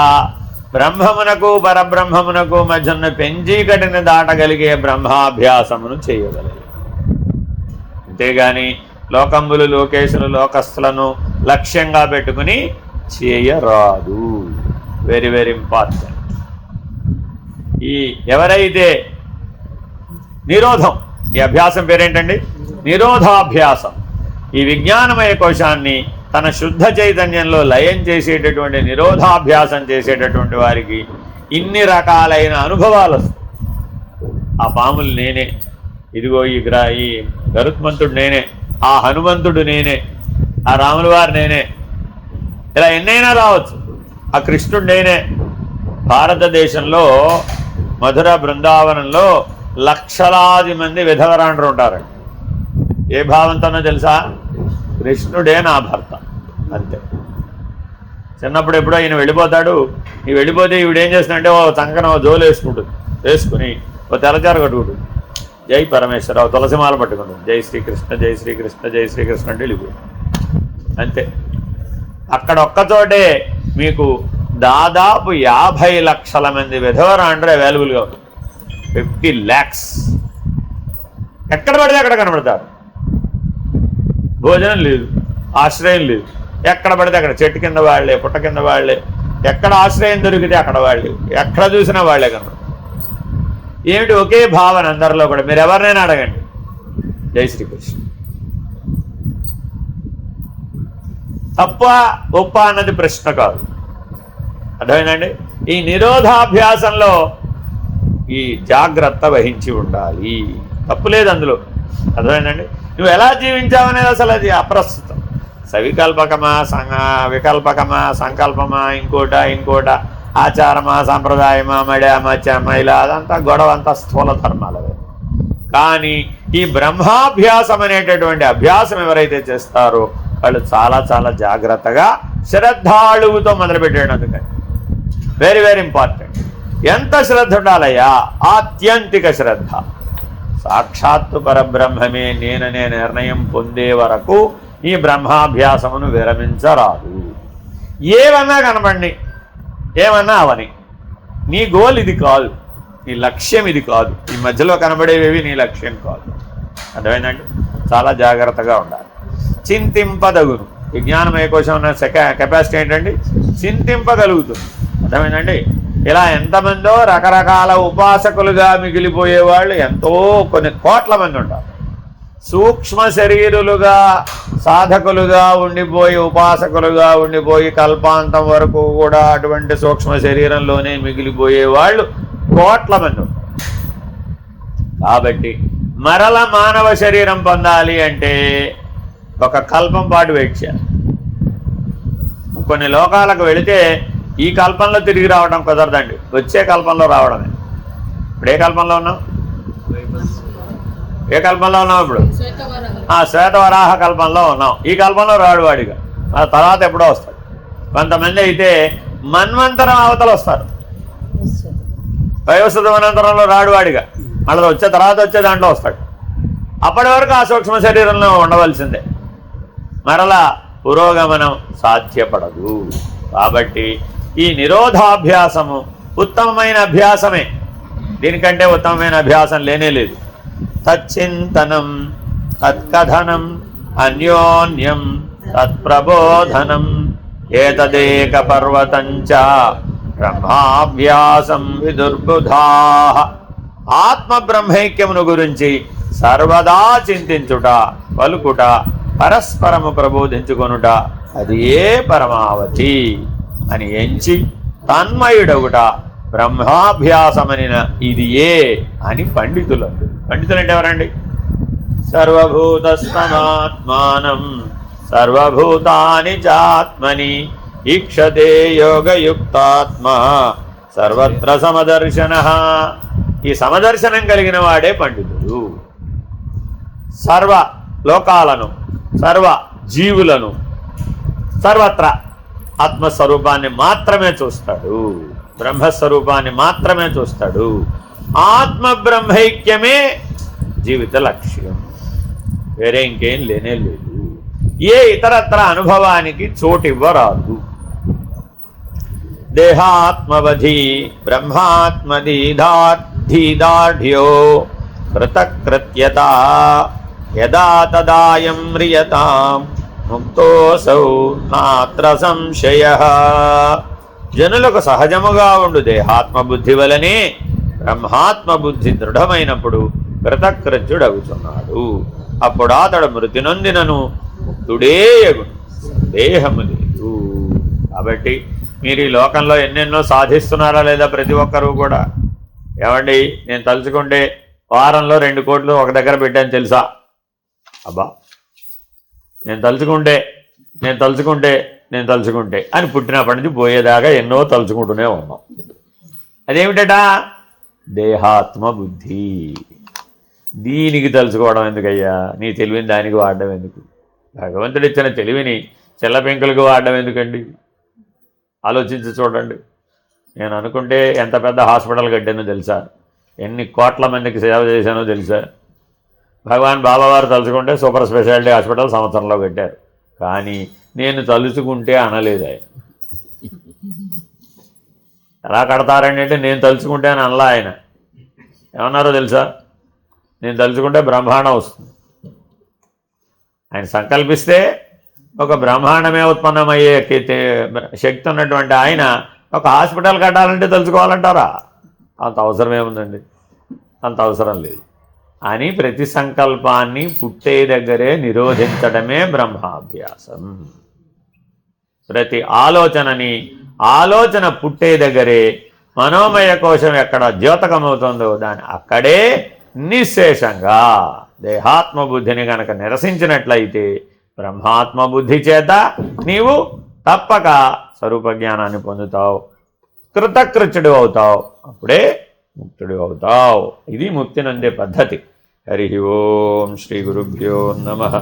బ్రహ్మమునకు పరబ్రహ్మమునకు మధ్య ఉన్న పెంచీకటిని దాటగలిగే బ్రహ్మాభ్యాసమును చేయగలిగే. అంతేగాని లోకంబులు, లోకేశులు, లోకస్తులను లక్ష్యంగా పెట్టుకుని చేయరాదు. Very very important. ఈ ఎవరైతే నిరోధం, ఈ అభ్యాసం పేరేంటండి? నిరోధాభ్యాసం. ఈ విజ్ఞానమయ కోశాన్ని తన శుద్ధ చైతన్యంలో లయం చేసేటటువంటి నిరోధాభ్యాసం చేసేటటువంటి వారికి ఇన్ని రకాలైన అనుభవాలు వస్తాయి. ఆ పాములు నేనే, ఇదిగో ఈ గరుత్మంతుడు నేనే, ఆ హనుమంతుడు నేనే, ఆ రాముల వారు నేనే, ఇలా ఎన్నైనా రావచ్చు. ఆ కృష్ణుడు నేనే. భారతదేశంలో మధుర బృందావనంలో లక్షలాది మంది విధవరాండ్రు ఉంటారండి. ఏ భావంతోనో తెలుసా? కృష్ణుడే నా భర్త, అంతే. చిన్నప్పుడు ఎప్పుడో ఈయన వెళ్ళిపోతాడు. ఈ వెళ్ళిపోతే ఈవిడేం చేస్తుందంటే ఓ చంకన జోలు వేసుకుంటుంది, వేసుకుని ఓ తెల్లచార కట్టుకుంటుంది, జై పరమేశ్వరరావు తులసిమాల పట్టుకుంటుంది, జై శ్రీకృష్ణ, జై శ్రీకృష్ణ, జై శ్రీకృష్ణ అంటే వెళ్ళిపోయింది, అంతే. అక్కడ ఒక్కచోటే మీకు దాదాపు 50 లక్షల మంది విధవరాండ్రు అవైలబుల్గా ఉంది. 50 lakhs. ఎక్కడ పడితే అక్కడ కనబడతారు. భోజనం లేదు, ఆశ్రయం లేదు, ఎక్కడ పడితే అక్కడ చెట్టు కింద వాళ్లే, పుట్ట కింద వాళ్లే, ఎక్కడ ఆశ్రయం దొరికితే అక్కడ వాళ్ళు, ఎక్కడ చూసినా వాళ్ళే కనుక ఏమిటి ఒకే భావన అందరిలో కూడా. మీరు ఎవరినైనా అడగండి. జై శ్రీకృష్ణ. తప్ప ఒప్ప అన్నది ప్రశ్న కాదు, అర్థమైందండి. ఈ నిరోధాభ్యాసంలో ఈ జాగ్రత్త వహించి ఉండాలి, తప్పు లేదు అందులో, అర్థమైందండి. నువ్వు ఎలా జీవించావనేది అసలు అది అప్రస్తుతం. సవికల్పకమా వికల్పకమా సంకల్పమా ఇంకోట ఆచారమా సంప్రదాయమా మత్యమా ఇలా అదంతా గొడవ, అంతా స్థూల ధర్మాలు. కానీ ఈ బ్రహ్మాభ్యాసం అనేటటువంటి అభ్యాసం ఎవరైతే చేస్తారో వాళ్ళు చాలా చాలా జాగ్రత్తగా శ్రద్ధాళువుతో మొదలుపెట్టాడు. అందుకని వెరీ వెరీ ఇంపార్టెంట్. ఎంత శ్రద్ధ ఉండాలయ్యా? ఆత్యంతిక శ్రద్ధ. సాక్షాత్తు పరబ్రహ్మమే నేననే నిర్ణయం పొందే వరకు ఈ బ్రహ్మాభ్యాసమును విరమించరాదు. ఏమన్నా కనపడి ఏమన్నా అవని, నీ గోల్ ఇది కాదు, నీ లక్ష్యం ఇది కాదు, ఈ మధ్యలో కనబడేవి నీ లక్ష్యం కాదు, అర్థమైందండి. చాలా జాగ్రత్తగా ఉండాలి. చింతింపదగును. ఈ జ్ఞానమయ కోసం ఉన్న కెపాసిటీ ఏంటండి? చింతింపగలుగుతుంది, అర్థమైందండి. ఇలా ఎంతమందో రకరకాల ఉపాసకులుగా మిగిలిపోయేవాళ్ళు ఎంతో కొన్ని కోట్ల మంది ఉంటారు. సూక్ష్మ శరీరులుగా సాధకులుగా ఉండిపోయి ఉపాసకులుగా ఉండిపోయి కల్పాంతం వరకు కూడా అటువంటి సూక్ష్మ శరీరంలోనే మిగిలిపోయే వాళ్ళు కోట్ల మంది ఉంటారు. కాబట్టి మరల మానవ శరీరం పొందాలి అంటే ఒక కల్పం పాటు వెయిట్ చేయాలి. కొన్ని లోకాలకు వెళితే ఈ కల్పంలో తిరిగి రావడం కుదరదండి, వచ్చే కల్పంలో రావడమే. ఇప్పుడు ఏ కల్పంలో ఉన్నాం? ఏ కల్పంలో ఉన్నాం? ఇప్పుడు శ్వేతవరాహ కల్పంలో ఉన్నాం. ఈ కల్పంలో రాడు వాడిగా, ఆ తర్వాత ఎప్పుడో వస్తాడు. కొంతమంది అయితే మన్వంతరం అవతల వస్తారు, వైవస్వత మన్వంతరంలో రాడు వాడిగా, మళ్ళీ వచ్చే తర్వాత వచ్చే దాంట్లో వస్తాడు. అప్పటి వరకు ఆ సూక్ష్మ శరీరంలో ఉండవలసిందే, మరలా పురోగమనం సాధ్యపడదు. కాబట్టి ఈ నిరోధాభ్యాసము ఉత్తమమైన అభ్యాసమే, దీనికంటే ఉత్తమమైన అభ్యాసం లేనే లేదు. తచ్చింతనం తత్కథనం అన్యోన్యం తత్ప్రబోధనం ఏతదేక పర్వతంచ బ్రహ్మాభ్యాసం విదుర్బుధాః. ఆత్మ బ్రహ్మైక్యమును గురించి సర్వదా చింతించుట, పలుకుట, పరస్పరము ప్రబోధించుకొనుట అది ఏ పరమావధి అని ఎంచి తన్మయుడగుట బ్రహ్మాభ్యాసమనిన ఇది ఏ అని పండితులు. పండితులు అంటే ఎవరండి? సర్వభూతస్తమాత్మానం సర్వభూతాని చాత్మని ఈక్షతే యోగయుక్తాత్మ సర్వత్ర సమదర్శన. ఈ సమదర్శనం కలిగిన వాడే పండితుడు. సర్వ లోకాలను, సర్వ జీవులను, సర్వత్ర ఆత్మస్వరూపాన్ని మాత్రమే చూస్తాడు, బ్రహ్మస్వరూపాన్ని మాత్రమే చూస్తాడు. ఆత్మ బ్రహ్మైక్యమే జీవిత లక్ష్యం, వేరే ఇంకేం లేనే లేదు. ఏ ఇతరత్ర అనుభవానికి చోటివ్వరాదు. దేహాత్మవధి బ్రహ్మాత్మదీధాఢ్యో కృతకృత్యత యదా తదాయం మ్రియతాం ముక్తోసౌ నాత్ర సంశయః. జనులకు సహజముగా ఉండు దేహాత్మబుద్ధి వలనే బ్రహ్మాత్మబుద్ధి దృఢమైనప్పుడు కృతకృత్యుడవుతున్నాడు. అప్పుడు అతడు మృతి నొందినను ముక్తుడేయగును, దేహము లేదు. కాబట్టి మీరు ఈ లోకంలో ఎన్నెన్నో సాధిస్తున్నారా లేదా? ప్రతి ఒక్కరూ కూడా. ఏమండి, నేను తలుచుకుంటే వారంలో 2 కోట్లు ఒక దగ్గర పెట్టాను తెలుసా? అబ్బా, నేను తలుచుకుంటే అని పుట్టినప్పటి నుంచి పోయేదాకా ఎన్నో తలుచుకుంటూనే ఉన్నాం. అదేమిటట? దేహాత్మ బుద్ధి. దీనికి తలుచుకోవడం ఎందుకయ్యా? నీ తెలివిని దానికి వాడడం ఎందుకు? భగవంతుడు ఇచ్చిన తెలివిని చెల్లపెంకులకు వాడడం ఎందుకండి? ఆలోచించి చూడండి. నేను అనుకుంటే ఎంత పెద్ద హాస్పిటల్ కట్టానో తెలుసా? ఎన్ని కోట్ల మందికి సేవ చేశానో తెలుసా? భగవాన్ బాబావారు తలుచుకుంటే సూపర్ స్పెషాలిటీ హాస్పిటల్ సంవత్సరంలో కట్టారు. కానీ నేను తలుచుకుంటే అనలేదు ఆయన. ఎలా కడతారండి అంటే నేను తలుచుకుంటే అని అనలా ఆయన. ఏమన్నారో తెలుసా? నేను తలుచుకుంటే బ్రహ్మాండం వస్తుంది. ఆయన సంకల్పిస్తే ఒక బ్రహ్మాండమే ఉత్పన్నమయ్యే శక్తి ఉన్నటువంటి ఆయన ఒక హాస్పిటల్ కట్టాలంటే తెలుసుకోవాలంటారా? అంత అవసరం ఏముందండి? అంత అవసరం లేదు అని ప్రతి సంకల్పాన్ని పుట్టే దగ్గరే నిరోధించడమే బ్రహ్మాభ్యాసం. ప్రతి ఆలోచన పుట్టే దగ్గరే మనోమయ కోశం ఎక్కడ ద్యోతకమవుతుందో దాని అక్కడే నిశ్శేషంగా దేహాత్మబుద్ధిని గనక నిరసించినట్లయితే బ్రహ్మాత్మబుద్ధి చేత నీవు తప్పక స్వరూప జ్ఞానాన్ని పొందుతావు, కృతకృత్యుడు అవుతావు, అప్పుడే ముక్తుడు అవుతావు. ఇది ముక్తి నందే పద్ధతి. హరి ఓం శ్రీ గురుభ్యో నమః.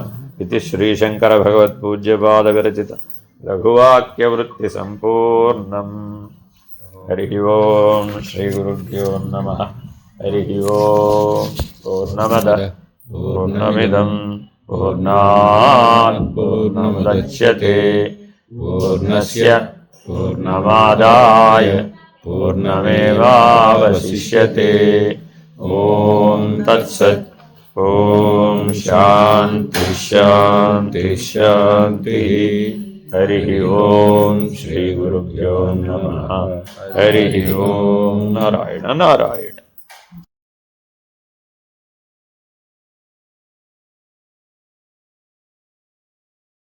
ఇది శ్రీశంకర భగవత్పూజ్యపాద విరచిత లఘువాక్యవృత్తి సంపూర్ణం. హరి ఓం శ్రీ గురుభ్యో నమః. హరి ఓం. పూర్ణమదః పూర్ణమిదం పూర్ణాత్ పూర్ణముదచ్యతే పూర్ణస్య పూర్ణమాదాయ పూర్ణమేవావశిష్యతే. ఓం తత్సత్. ఓం శాంతి శాంతి శాంతి. హరి ఓం శ్రీ గురుభ్యో నమః. హరి ఓం. నారాయణ నారాయణ.